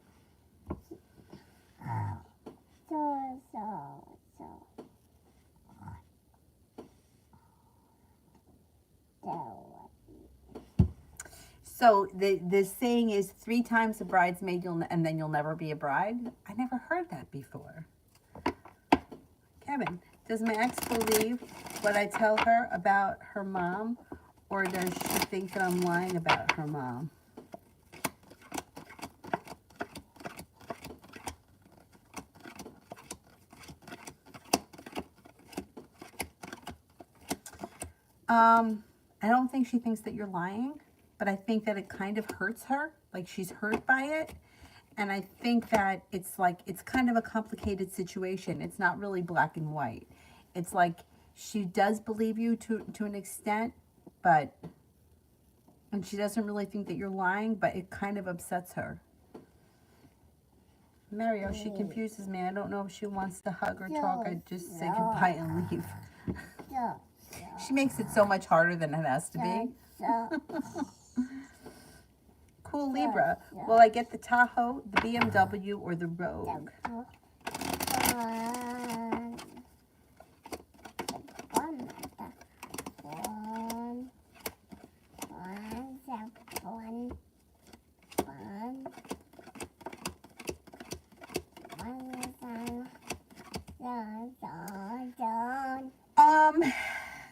So the saying is 3 times a bridesmaid and then you'll never be a bride. I never heard that before. Kevin, does my ex believe what I tell her about her mom, or does she think that I'm lying about her mom? I don't think she thinks that you're lying, but I think that it kind of hurts her, like she's hurt by it. And I think that it's like, it's kind of a complicated situation. It's not really black and white. It's like she does believe you to an extent, but, and she doesn't really think that you're lying, but it kind of upsets her. Mario, she confuses me. I don't know if she wants to hug or talk. I just say goodbye and leave. She makes it so much harder than it has to be. Cool Libra. Will I get the Tahoe, the BMW, or the Rogue?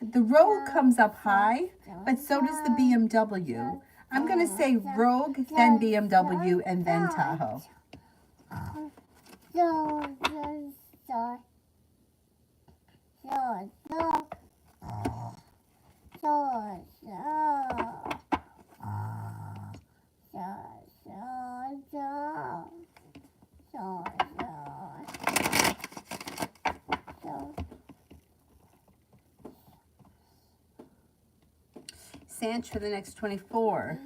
The Rogue comes up high, but so does the BMW. I'm going to say Rogue, then BMW, and then Tahoe. Sanch for the next 24.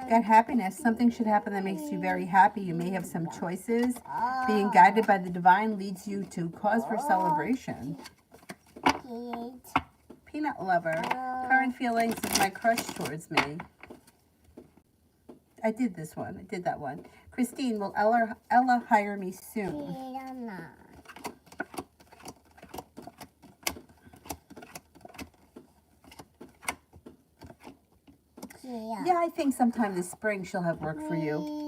Got happiness. Something should happen that makes you very happy. You may have some choices. Being guided by the divine leads you to cause for celebration. Peanut lover. Current feelings of my crush towards me. I did this one. I did that one. Christine, will Ella hire me soon? Yeah, I think sometime this spring she'll have work for you.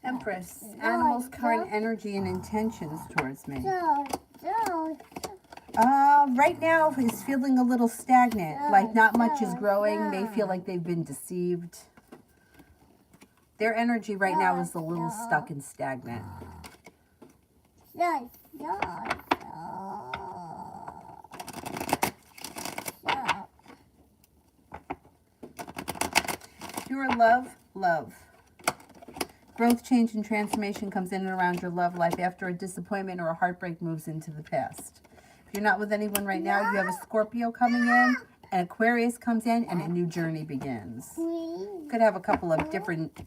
Empress, animals' current energy and intentions towards me. Right now is feeling a little stagnant, like not much is growing. They feel like they've been deceived. Their energy right now is a little stuck and stagnant. Pure love, love. Growth, change, and transformation comes in and around your love life after a disappointment or a heartbreak moves into the past. If you're not with anyone right now, you have a Scorpio coming in, an Aquarius comes in, and a new journey begins. Could have a couple of different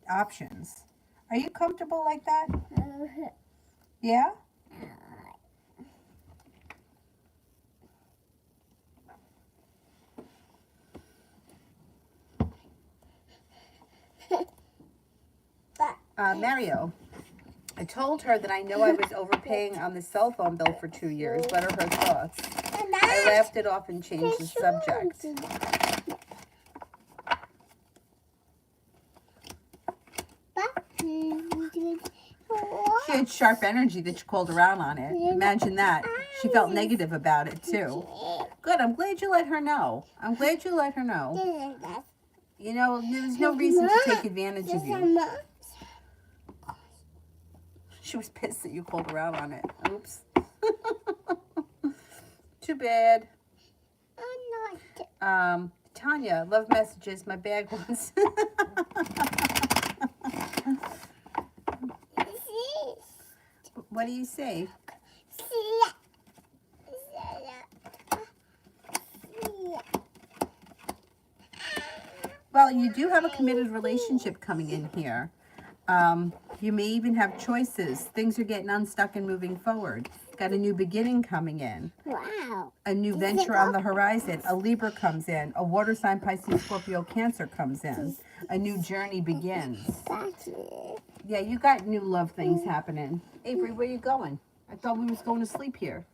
options. Are you comfortable like that? Yeah? Mario, I told her that I know I was overpaying on the cell phone bill for 2 years. What are her thoughts? I laughed it off and changed the subject. She had sharp energy that she called around on it. Imagine that. She felt negative about it too. Good, I'm glad you let her know. I'm glad you let her know. You know, there's no reason to take advantage of you. She was pissed that you called her out on it. Oops. Too bad. Tanya, love messages. My bag wants. What do you say? Well, you do have a committed relationship coming in here. You may even have choices. Things are getting unstuck and moving forward. Got a new beginning coming in. Wow. A new venture on the horizon. A Libra comes in. A water sign, Pisces, Scorpio, Cancer comes in. A new journey begins. Yeah, you got new love things happening. Avery, where you going? I thought we was going to sleep here.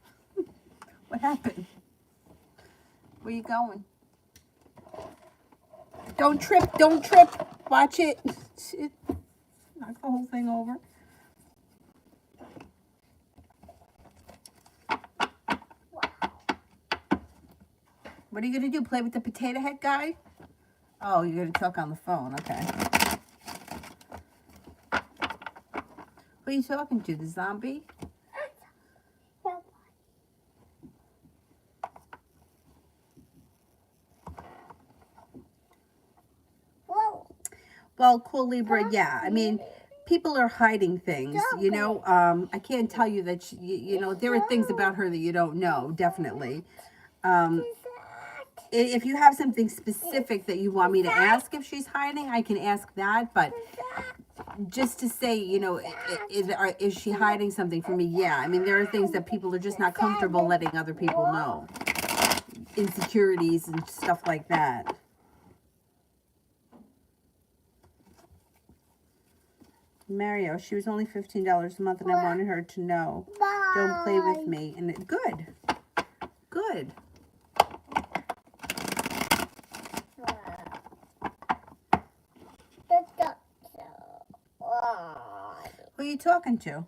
What happened? Where you going? Don't trip, don't trip. Watch it. Knock the whole thing over. What are you going to do? Play with the potato head guy? Oh, you're going to talk on the phone. Okay. Who are you talking to? The zombie? Well, cool Libra, yeah. I mean, people are hiding things, you know. I can't tell you that, you know, there are things about her that you don't know, definitely. If you have something specific that you want me to ask if she's hiding, I can ask that. But just to say, you know, is she hiding something from me? Yeah. I mean, there are things that people are just not comfortable letting other people know. Insecurities and stuff like that. Mario, she was only $15 a month, and I wanted her to know. Don't play with me. And good. Good. Who are you talking to?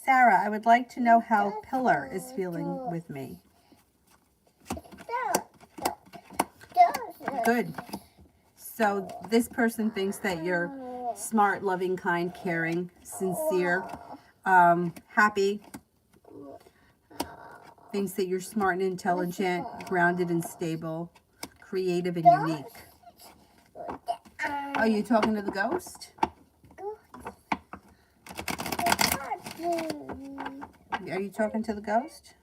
Sarah, I would like to know how Pillar is feeling with me. Good. So this person thinks that you're smart, loving, kind, caring, sincere, happy. Thinks that you're smart and intelligent, grounded and stable, creative and unique. Are you talking to the ghost? Are you talking to the ghost?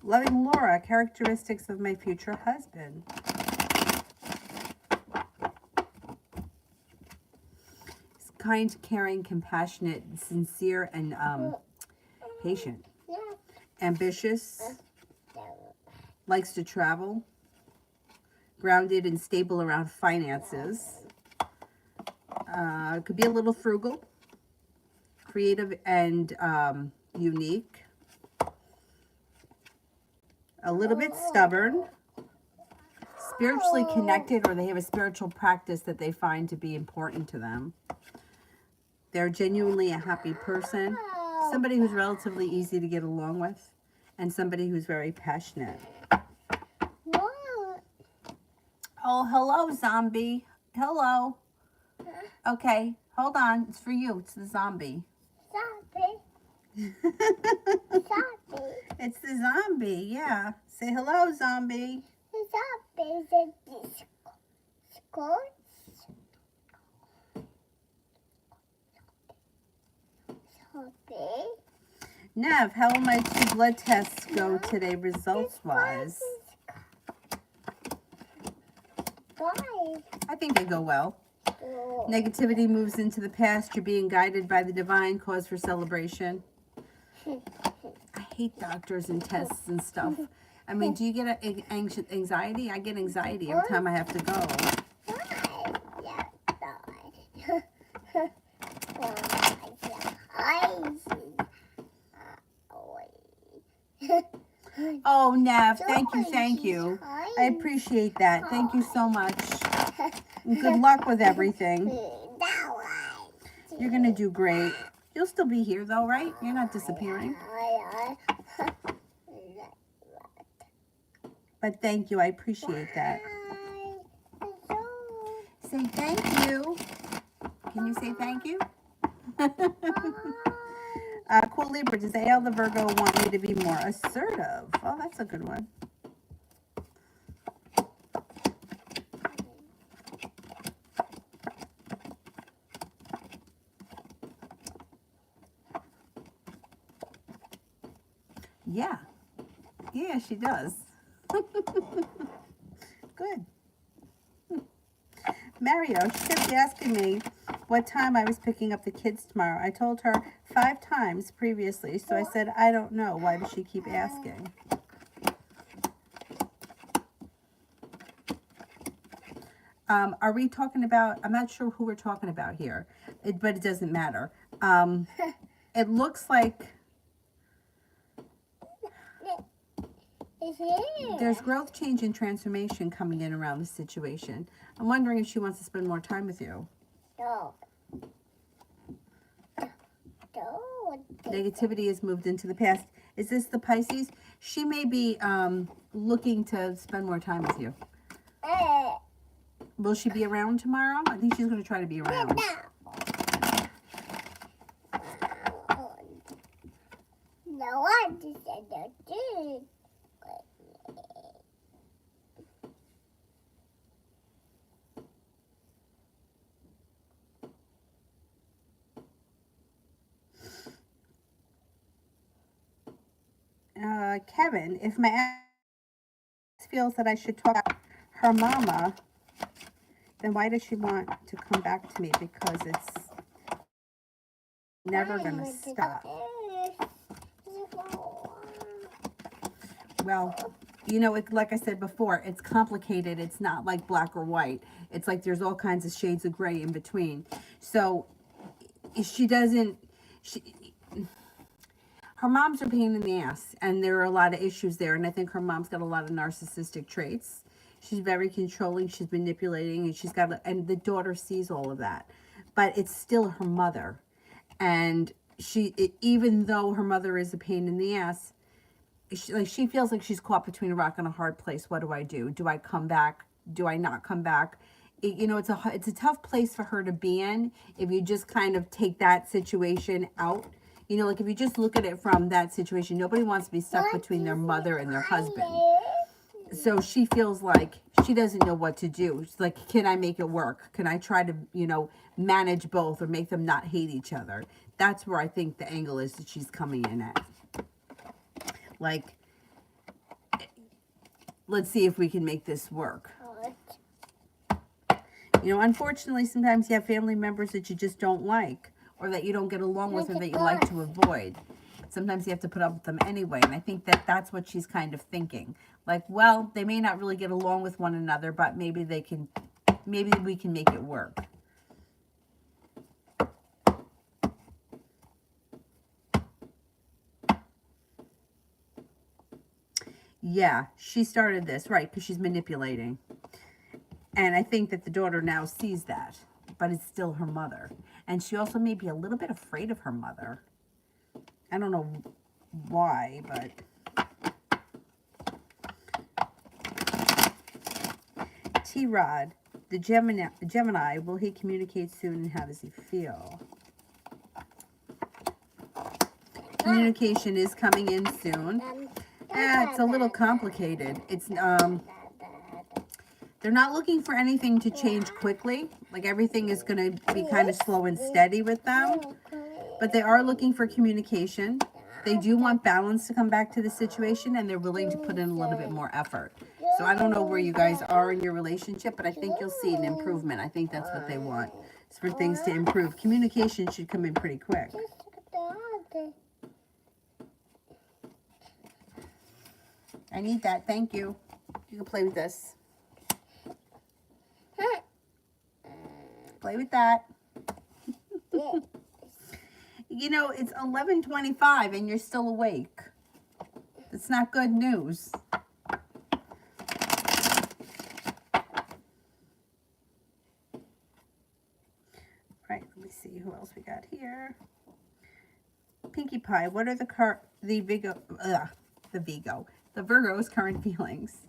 Loving Laura, characteristics of my future husband. He's kind, caring, compassionate, sincere, and patient. Ambitious, likes to travel, grounded and stable around finances. Could be a little frugal, creative and unique, a little bit stubborn, spiritually connected, or they have a spiritual practice that they find to be important to them. They're genuinely a happy person, somebody who's relatively easy to get along with, and somebody who's very passionate. Oh, hello, zombie. Hello. Okay, hold on. It's for you. It's the zombie. Zombie. Zombie. It's the zombie, yeah. Say hello, zombie. Zombie is a disco. Zombie. Nev, how will my 2 blood tests go today results-wise? Why? I think they go well. Negativity moves into the past. You're being guided by the divine. Cause for celebration. I hate doctors and tests and stuff. I mean, do you get anxiety? I get anxiety every time I have to go. Oh, Nev, thank you. I appreciate that. Thank you so much. And good luck with everything. You're going to do great. You'll still be here, though, right? You're not disappearing. But thank you. I appreciate that. Say thank you. Can you say thank you? Cool Libra, does AL the Virgo want me to be more assertive? Oh, that's a good one. Yeah. Yeah, she does. Good. Mario, she kept asking me what time I was picking up the kids tomorrow. I told her 5 times previously, so I said, I don't know. Why does she keep asking? Are we talking about, I'm not sure who we're talking about here, but it doesn't matter. It looks like there's growth, change, and transformation coming in around this situation. I'm wondering if she wants to spend more time with you. No. Negativity has moved into the past. Is this the Pisces? She may be looking to spend more time with you. Will she be around tomorrow? I think she's going to try to be around. No one said no, dude. Kevin, if my ex feels that I should talk about her mama, then why does she want to come back to me? Because it's never going to stop. Well, you know, like I said before, it's complicated. It's not like black or white. It's like there's all kinds of shades of gray in between. So she doesn't... Her mom's a pain in the ass, and there are a lot of issues there, and I think her mom's got a lot of narcissistic traits. She's very controlling, she's manipulating, and she's got, and the daughter sees all of that. But it's still her mother, and even though her mother is a pain in the ass, she feels like she's caught between a rock and a hard place. What do I do? Do I come back? Do I not come back? You know, it's a tough place for her to be in if you just kind of take that situation out. You know, like if you just look at it from that situation, nobody wants to be stuck between their mother and their husband. So she feels like she doesn't know what to do. She's like, can I make it work? Can I try to, you know, manage both or make them not hate each other? That's where I think the angle is that she's coming in at. Like, let's see if we can make this work. You know, unfortunately, sometimes you have family members that you just don't like, or that you don't get along with, or that you like to avoid. sometimes you have to put up with them anyway. And I think that that's what she's kind of thinking. Like, well, they may not really get along with one another, but maybe we can make it work. Yeah, she started this, right, because she's manipulating. And I think that the daughter now sees that, but it's still her mother. And she also may be a little bit afraid of her mother. I don't know why, but... T-Rod, the Gemini, will he communicate soon and how does he feel? Communication is coming in soon. It's a little complicated. It's they're not looking for anything to change quickly. Like everything is going to be kind of slow and steady with them. But they are looking for communication. They do want balance to come back to the situation, and they're willing to put in a little bit more effort. So I don't know where you guys are in your relationship, but I think you'll see an improvement. I think that's what they want. It's for things to improve. Communication should come in pretty quick. I need that. Thank you. You can play with this. Play with that. You know, it's 11:25 and you're still awake. That's not good news. All right, let me see who else we got here. Pinkie Pie, what are the Virgo's current feelings?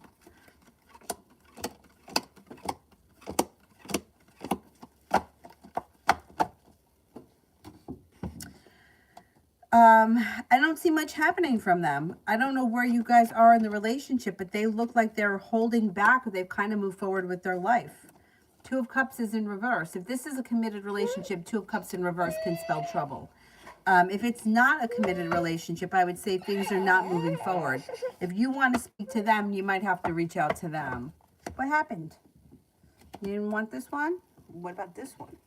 I don't see much happening from them. I don't know where you guys are in the relationship, but they look like they're holding back. They've kind of moved forward with their life. Two of Cups is in reverse. If this is a committed relationship, Two of Cups in reverse can spell trouble. If it's not a committed relationship, I would say things are not moving forward. If you want to speak to them, you might have to reach out to them. What happened? You didn't want this one? What about this one?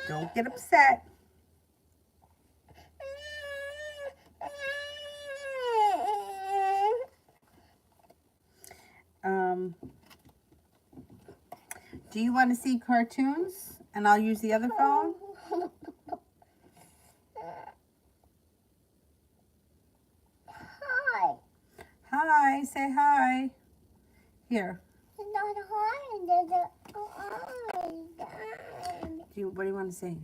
Don't get upset. Do you want to see cartoons? And I'll use the other phone? Hi. Hi, say hi. Here. It's not hi. There's a hi. What do you want to see?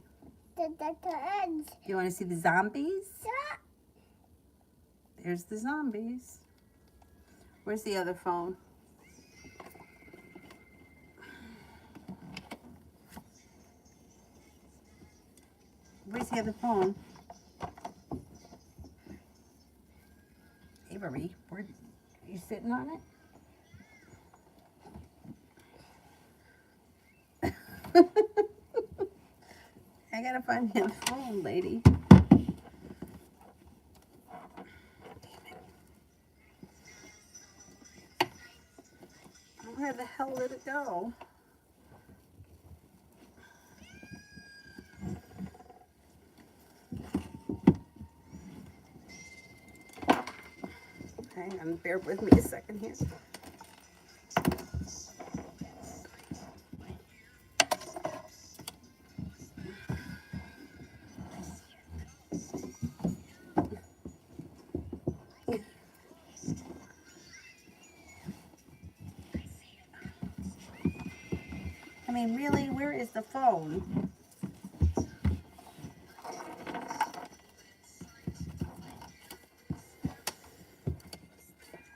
The turds. You want to see the zombies? Yeah. There's the zombies. Where's the other phone? Where's the other phone? Avery, where are you sitting on it? I gotta find the other phone, lady. Where the hell did it go? Hang on, bear with me a second here. I mean, really, where is the phone?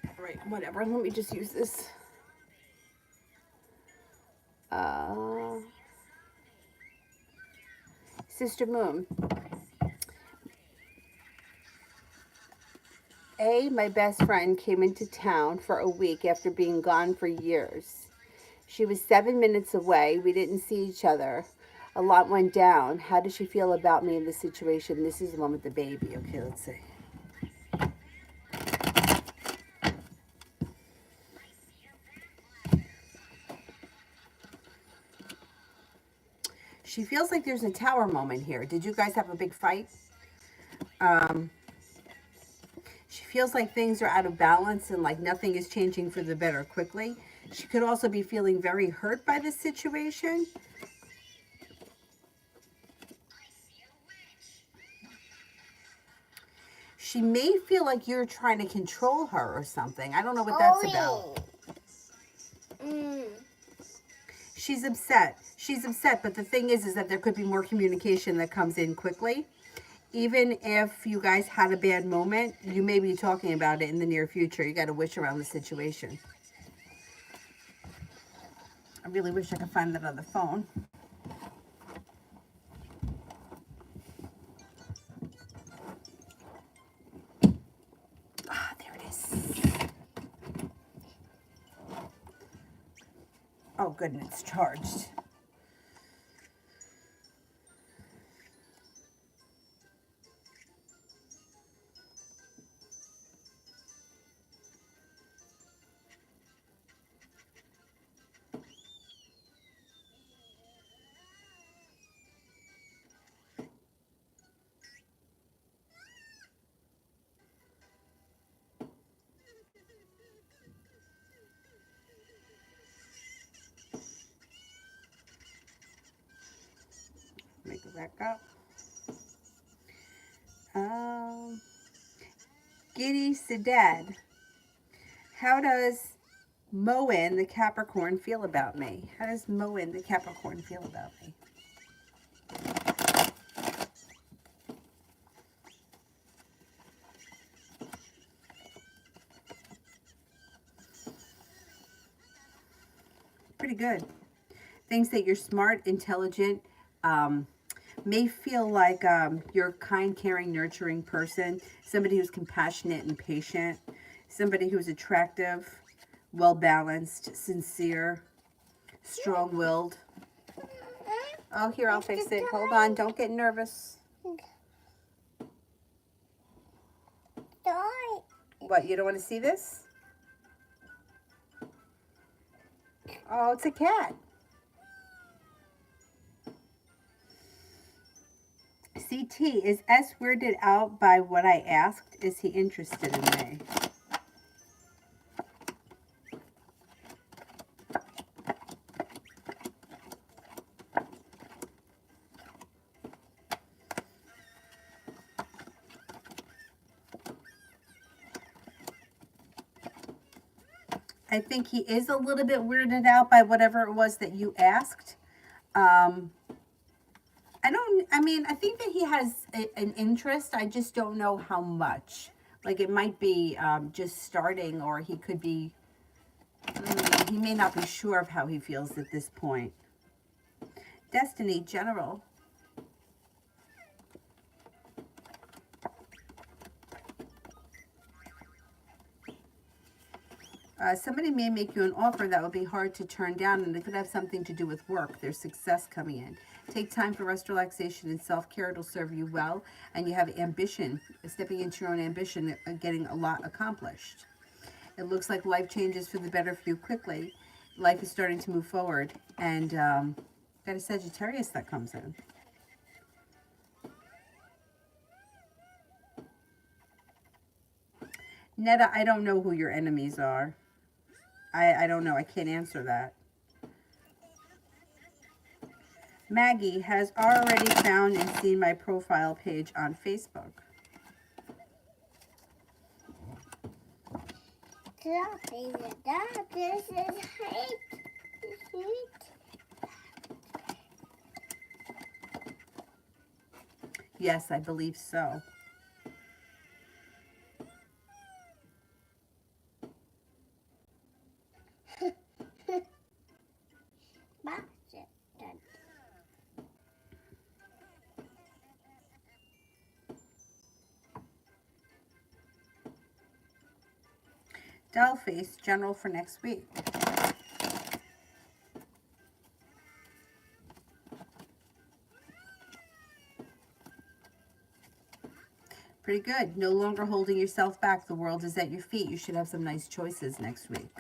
All right, whatever. Let me just use this. Sister Moon. My best friend came into town for a week after being gone for years. She was 7 minutes away. We didn't see each other. A lot went down. How does she feel about me in this situation? This is the one with the baby. Okay, let's see. She feels like there's a tower moment here. Did you guys have a big fight? Um, she feels like things are out of balance and like nothing is changing for the better quickly. She could also be feeling very hurt by this situation. She may feel like you're trying to control her or something. I don't know what that's about. She's upset. She's upset, but the thing is that there could be more communication that comes in quickly. Even if you guys had a bad moment, you may be talking about it in the near future. You got to wish around the situation. I really wish I could find that other phone. Ah, there it is. Oh, good, and it's charged. Make it back up. Giddy Sedad. How does Moen the Capricorn feel about me? How does Moen the Capricorn feel about me? Pretty good. Thinks that you're smart, intelligent, may feel like you're a kind, caring, nurturing person, somebody who's compassionate and patient, somebody who's attractive, well-balanced, sincere, strong-willed. Oh, here, I'll fix it. Hold on. Don't get nervous. What, you don't want to see this? Oh, it's a cat. CT, is S weirded out by what I asked? Is he interested in me? I think he is a little bit weirded out by whatever it was that you asked. I think that he has an interest. I just don't know how much. Like it might be just starting, or he could be, he may not be sure of how he feels at this point. Destiny, General. Somebody may make you an offer that will be hard to turn down, and it could have something to do with work. There's success coming in. Take time for rest, relaxation, and self-care. It'll serve you well, and you have ambition, stepping into your own ambition, getting a lot accomplished. It looks like life changes for the better for you quickly. Life is starting to move forward, and got a Sagittarius that comes in. Netta, I don't know who your enemies are. I don't know. I can't answer that. Maggie has already found and seen my profile page on Facebook. Yes, I believe so. Dollface, General for next week. Pretty good. No longer holding yourself back. The world is at your feet. You should have some nice choices next week.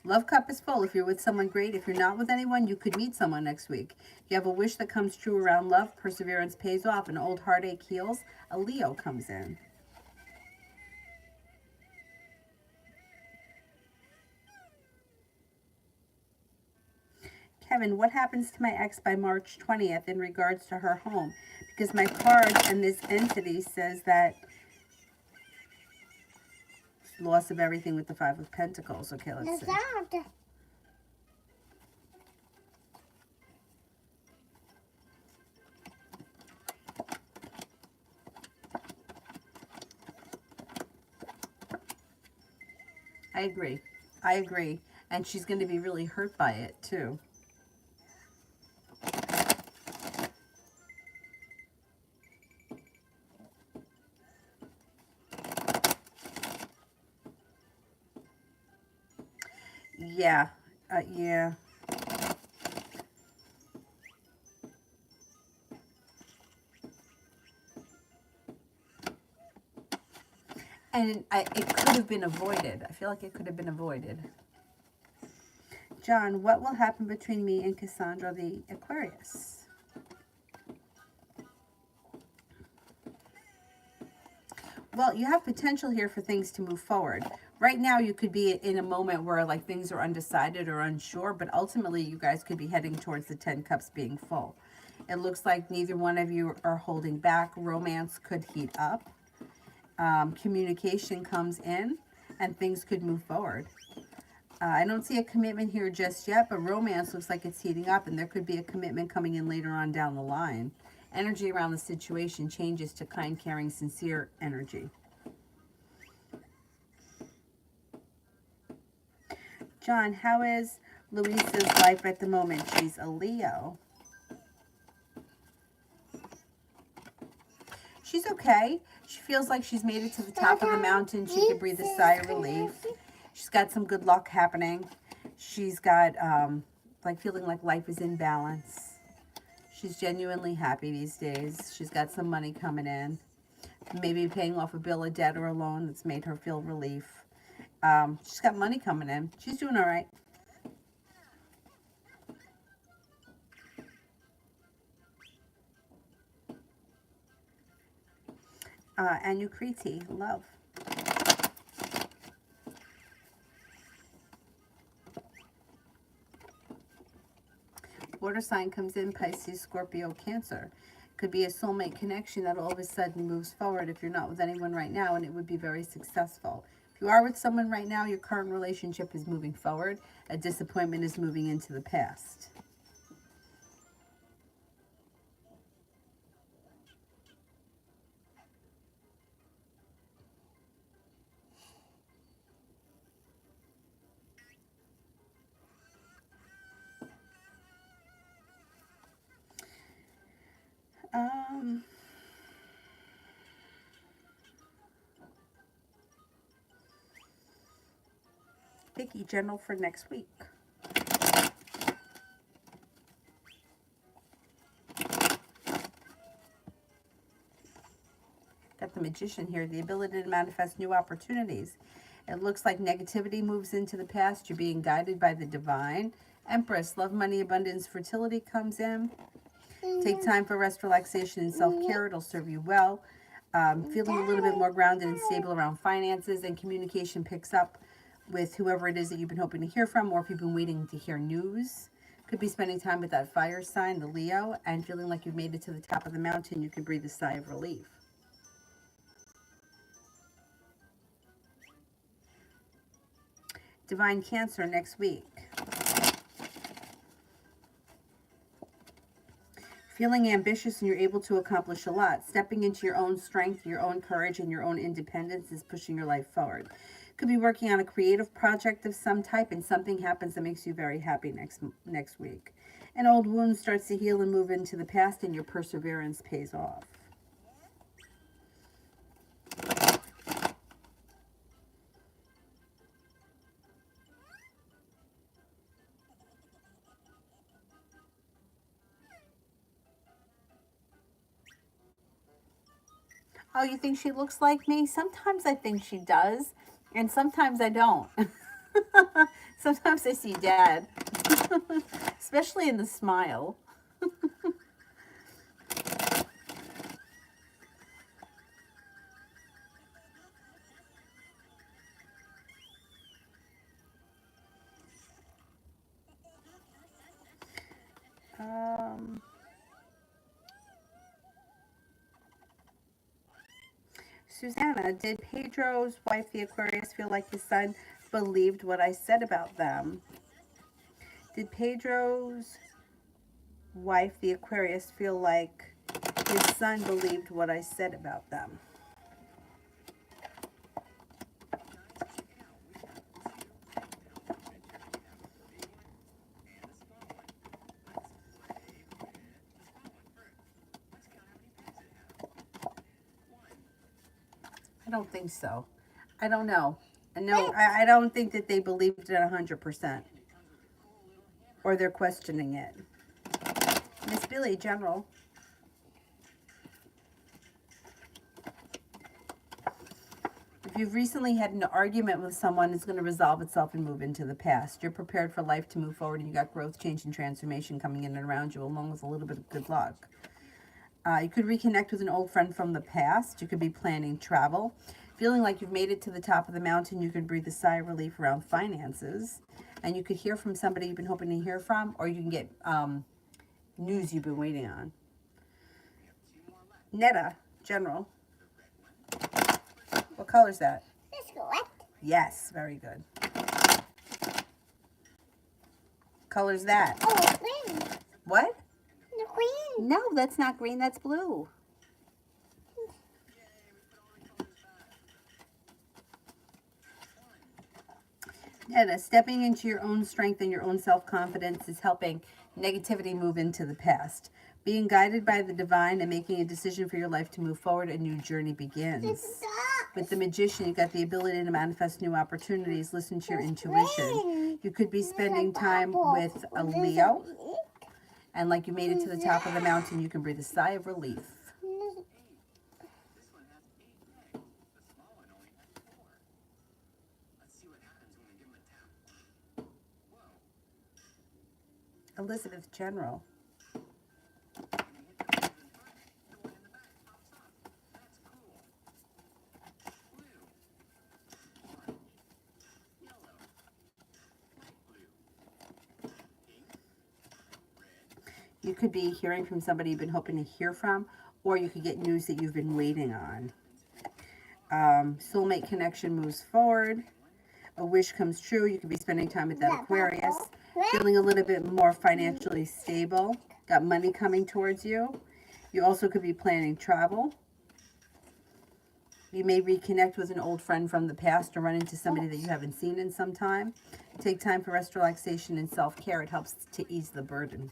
Love cup is full. If you're with someone, great. If you're not with anyone, you could meet someone next week. If you have a wish that comes true around love, perseverance pays off, and old heartache heals, a Leo comes in. Kevin, what happens to my ex by March 20th in regards to her home? Because my card and this entity says that loss of everything with the Five of Pentacles. Okay, let's see. I agree. I agree. And she's going to be really hurt by it, too. Yeah. Yeah. And it could have been avoided. I feel like it could have been avoided. John, what will happen between me and Cassandra the Aquarius? Well, you have potential here for things to move forward. Right now, you could be in a moment where like things are undecided or unsure, but ultimately you guys could be heading towards the 10 cups being full. It looks like neither one of you are holding back. Romance could heat up. Communication comes in and things could move forward. I don't see a commitment here just yet, but romance looks like it's heating up and there could be a commitment coming in later on down the line. Energy around the situation changes to kind, caring, sincere energy. John, how is Louisa's life at the moment? She's a Leo. She's okay. She feels like she's made it to the top of the mountain. She can breathe a sigh of relief. She's got some good luck happening. She's got like feeling like life is in balance. She's genuinely happy these days. She's got some money coming in. Maybe paying off a bill of debt or a loan that's made her feel relief. She's got money coming in. She's doing all right. Anukriti, love. Water sign comes in, Pisces, Scorpio, Cancer. Could be a soulmate connection that all of a sudden moves forward if you're not with anyone right now, and it would be very successful. If you are with someone right now, your current relationship is moving forward. A disappointment is moving into the past. Vicky, general for next week. Got the Magician here, the ability to manifest new opportunities. It looks like negativity moves into the past. You're being guided by the divine. Empress, love, money, abundance, fertility comes in. Take time for rest, relaxation, and self-care. It'll serve you well. Feeling a little bit more grounded and stable around finances, and communication picks up with whoever it is that you've been hoping to hear from, or if you've been waiting to hear news. Could be spending time with that fire sign, the Leo, and feeling like you've made it to the top of the mountain. You can breathe a sigh of relief. Divine Cancer next week. Feeling ambitious and you're able to accomplish a lot. Stepping into your own strength, your own courage, and your own independence is pushing your life forward. Could be working on a creative project of some type, and something happens that makes you very happy next week. An old wound starts to heal and move into the past, and your perseverance pays off. Oh, you think she looks like me? Sometimes I think she does, and sometimes I don't. Sometimes I see Dad, especially in the smile. Susanna, did Pedro's wife, the Aquarius, feel like his son believed what I said about them? Did Pedro's wife, the Aquarius, feel like his son believed what I said about them? I don't think so. I don't know. No, I don't think that they believed it 100%. Or they're questioning it. Miss Billy, General. If you've recently had an argument with someone, it's going to resolve itself and move into the past. You're prepared for life to move forward, and you got growth, change, and transformation coming in and around you, along with a little bit of good luck. You could reconnect with an old friend from the past. You could be planning travel. Feeling like you've made it to the top of the mountain, you could breathe a sigh of relief around finances. And you could hear from somebody you've been hoping to hear from, or you can get news you've been waiting on. Netta, General. What color is that? That's correct. Yes, very good. Color's that? Oh, green. What? The green. No, that's not green, that's blue. Netta, stepping into your own strength and your own self-confidence is helping negativity move into the past. Being guided by the divine and making a decision for your life to move forward, a new journey begins. With the Magician, you got the ability to manifest new opportunities. Listen to your intuition. You could be spending time with a Leo. And like you made it to the top of the mountain, you can breathe a sigh of relief. Elizabeth, General. You could be hearing from somebody you've been hoping to hear from, or you could get news that you've been waiting on. Soulmate connection moves forward. A wish comes true. You could be spending time with that Aquarius. Feeling a little bit more financially stable. Got money coming towards you. You also could be planning travel. You may reconnect with an old friend from the past or run into somebody that you haven't seen in some time. Take time for rest, relaxation, and self-care. It helps to ease the burden.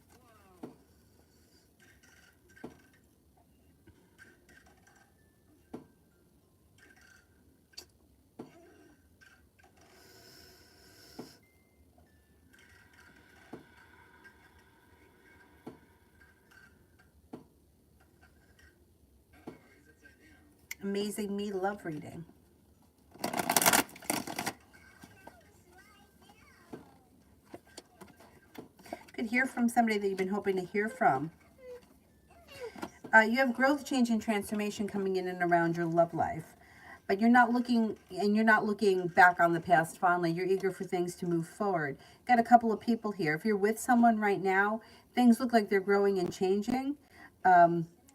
Amazing Me love reading. Could hear from somebody that you've been hoping to hear from. You have growth, change, and transformation coming in and around your love life. But you're not looking back on the past fondly. You're eager for things to move forward. Got a couple of people here. If you're with someone right now, things look like they're growing and changing.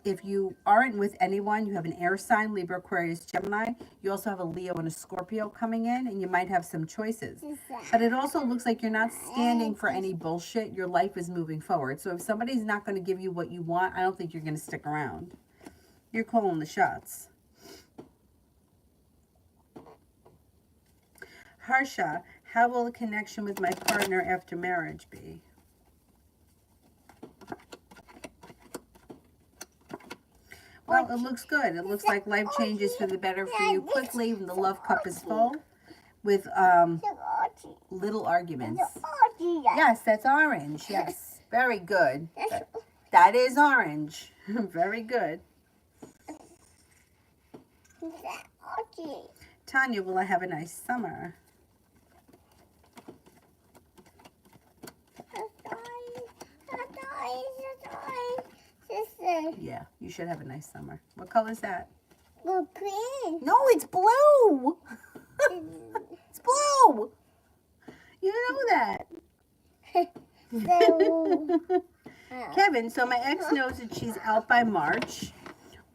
If you aren't with anyone, you have an air sign, Libra, Aquarius, Gemini. You also have a Leo and a Scorpio coming in, and you might have some choices. But it also looks like you're not standing for any bullshit. Your life is moving forward. So if somebody's not going to give you what you want, I don't think you're going to stick around. You're calling the shots. Harsha, how will the connection with my partner after marriage be? Well, it looks good. It looks like life changes for the better for you quickly when the love cup is full with little arguments. Yes, that's orange. Yes, very good. That is orange. Very good. Tanya, will I have a nice summer? This is Yeah, you should have a nice summer. What color is that? green. No, it's blue. It's blue. You know that. So, Kevin, so my ex knows that she's out by March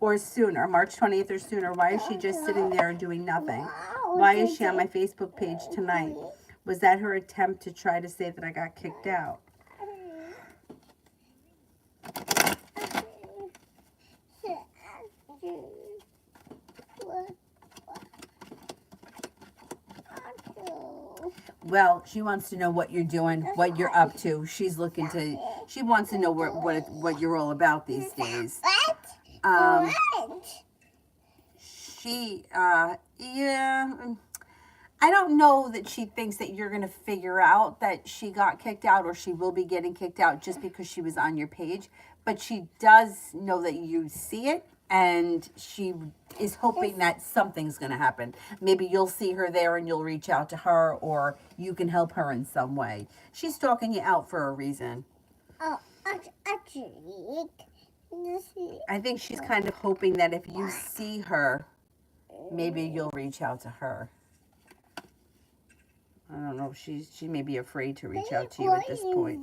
or sooner, March 20th or sooner. Why is she just sitting there and doing nothing? Why is she on my Facebook page tonight? Was that her attempt to try to say that I got kicked out? Well, she wants to know what you're doing, what you're up to. She wants to know what you're all about these days. Yeah, I don't know that she thinks that you're going to figure out that she got kicked out or she will be getting kicked out just because she was on your page. But she does know that you see it, and she is hoping that something's going to happen. Maybe you'll see her there and you'll reach out to her, or you can help her in some way. She's stalking you out for a reason. Actually, I think she's kind of hoping that if you see her, maybe you'll reach out to her. I don't know. She may be afraid to reach out to you at this point.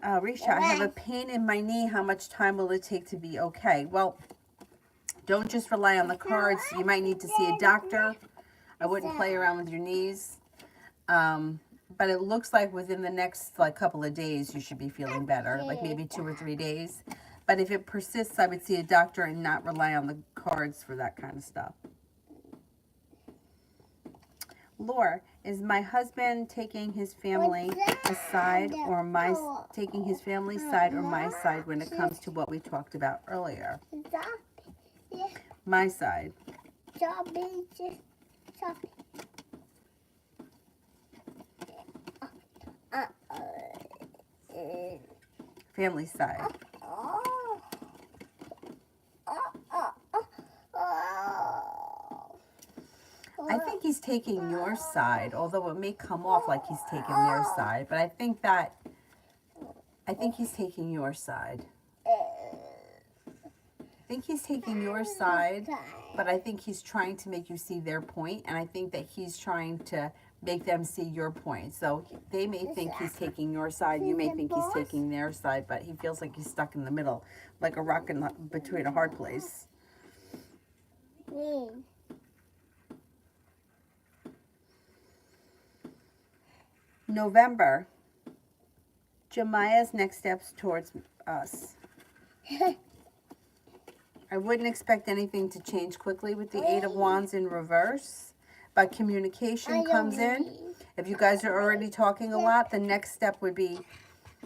Risha, I have a pain in my knee. How much time will it take to be okay? Well, don't just rely on the cards. You might need to see a doctor. I wouldn't play around with your knees. But it looks like within the next couple of days, you should be feeling better, like maybe 2 or 3 days. But if it persists, I would see a doctor and not rely on the cards for that kind of stuff. Laura, is my husband taking his family aside or taking his family's side or my side when it comes to what we talked about earlier? My side. Family side. I think he's taking your side, although it may come off like he's taking their side. But I think he's taking your side. I think he's taking your side, but I think he's trying to make you see their point, and I think that he's trying to make them see your point. So they may think he's taking your side, you may think he's taking their side, but he feels like he's stuck in the middle, like a rock between a hard place. November. Jemiah's next steps towards us. I wouldn't expect anything to change quickly with the Eight of Wands in reverse, but communication comes in. If you guys are already talking a lot, the next step would be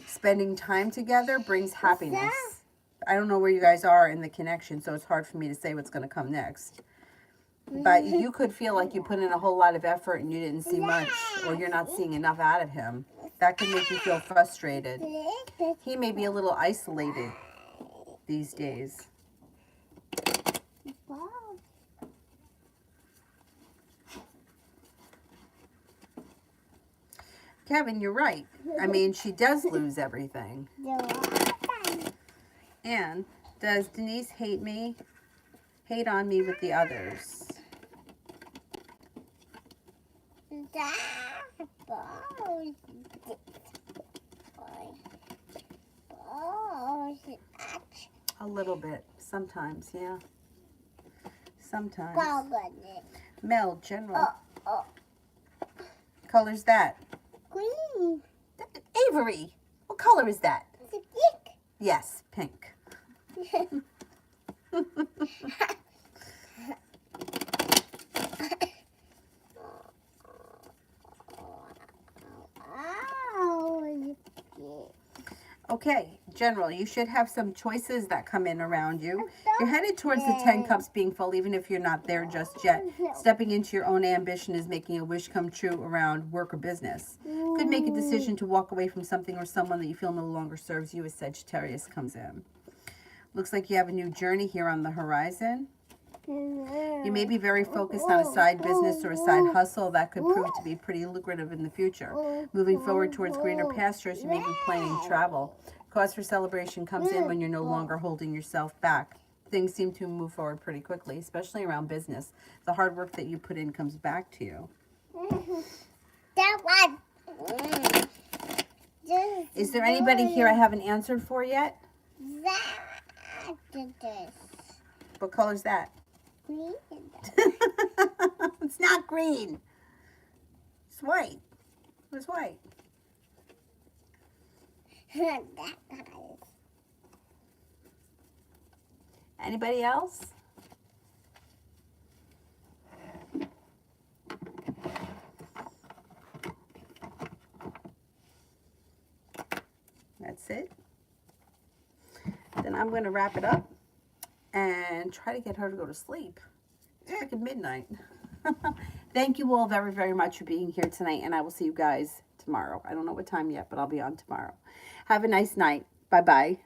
spending time together brings happiness. I don't know where you guys are in the connection, so it's hard for me to say what's going to come next. But you could feel like you put in a whole lot of effort and you didn't see much, or you're not seeing enough out of him. That could make you feel frustrated. He may be a little isolated these days. Kevin, you're right. I mean, she does lose everything. And does Denise hate on me with the others? A little bit. Sometimes, yeah. Sometimes. Mel, general. Color's that? Green. Avery, what color is that? Pink. Yes, pink. Okay, General, you should have some choices that come in around you. You're headed towards the 10 Cups being full, even if you're not there just yet. Stepping into your own ambition is making a wish come true around work or business. Could make a decision to walk away from something or someone that you feel no longer serves you as Sagittarius comes in. Looks like you have a new journey here on the horizon. You may be very focused on a side business or a side hustle that could prove to be pretty lucrative in the future. Moving forward towards greener pastures, you may be planning travel. Cause for celebration comes in when you're no longer holding yourself back. Things seem to move forward pretty quickly, especially around business. The hard work that you put in comes back to you. That one. Is there anybody here I haven't answered for yet? That did this. What color is that? Green. It's not green. It's white. It's white. That guy. Anybody else? That's it. Then I'm going to wrap it up and try to get her to go to sleep. It's freaking midnight. Thank you all very, very much for being here tonight, and I will see you guys tomorrow. I don't know what time yet, but I'll be on tomorrow. Have a nice night. Bye-bye.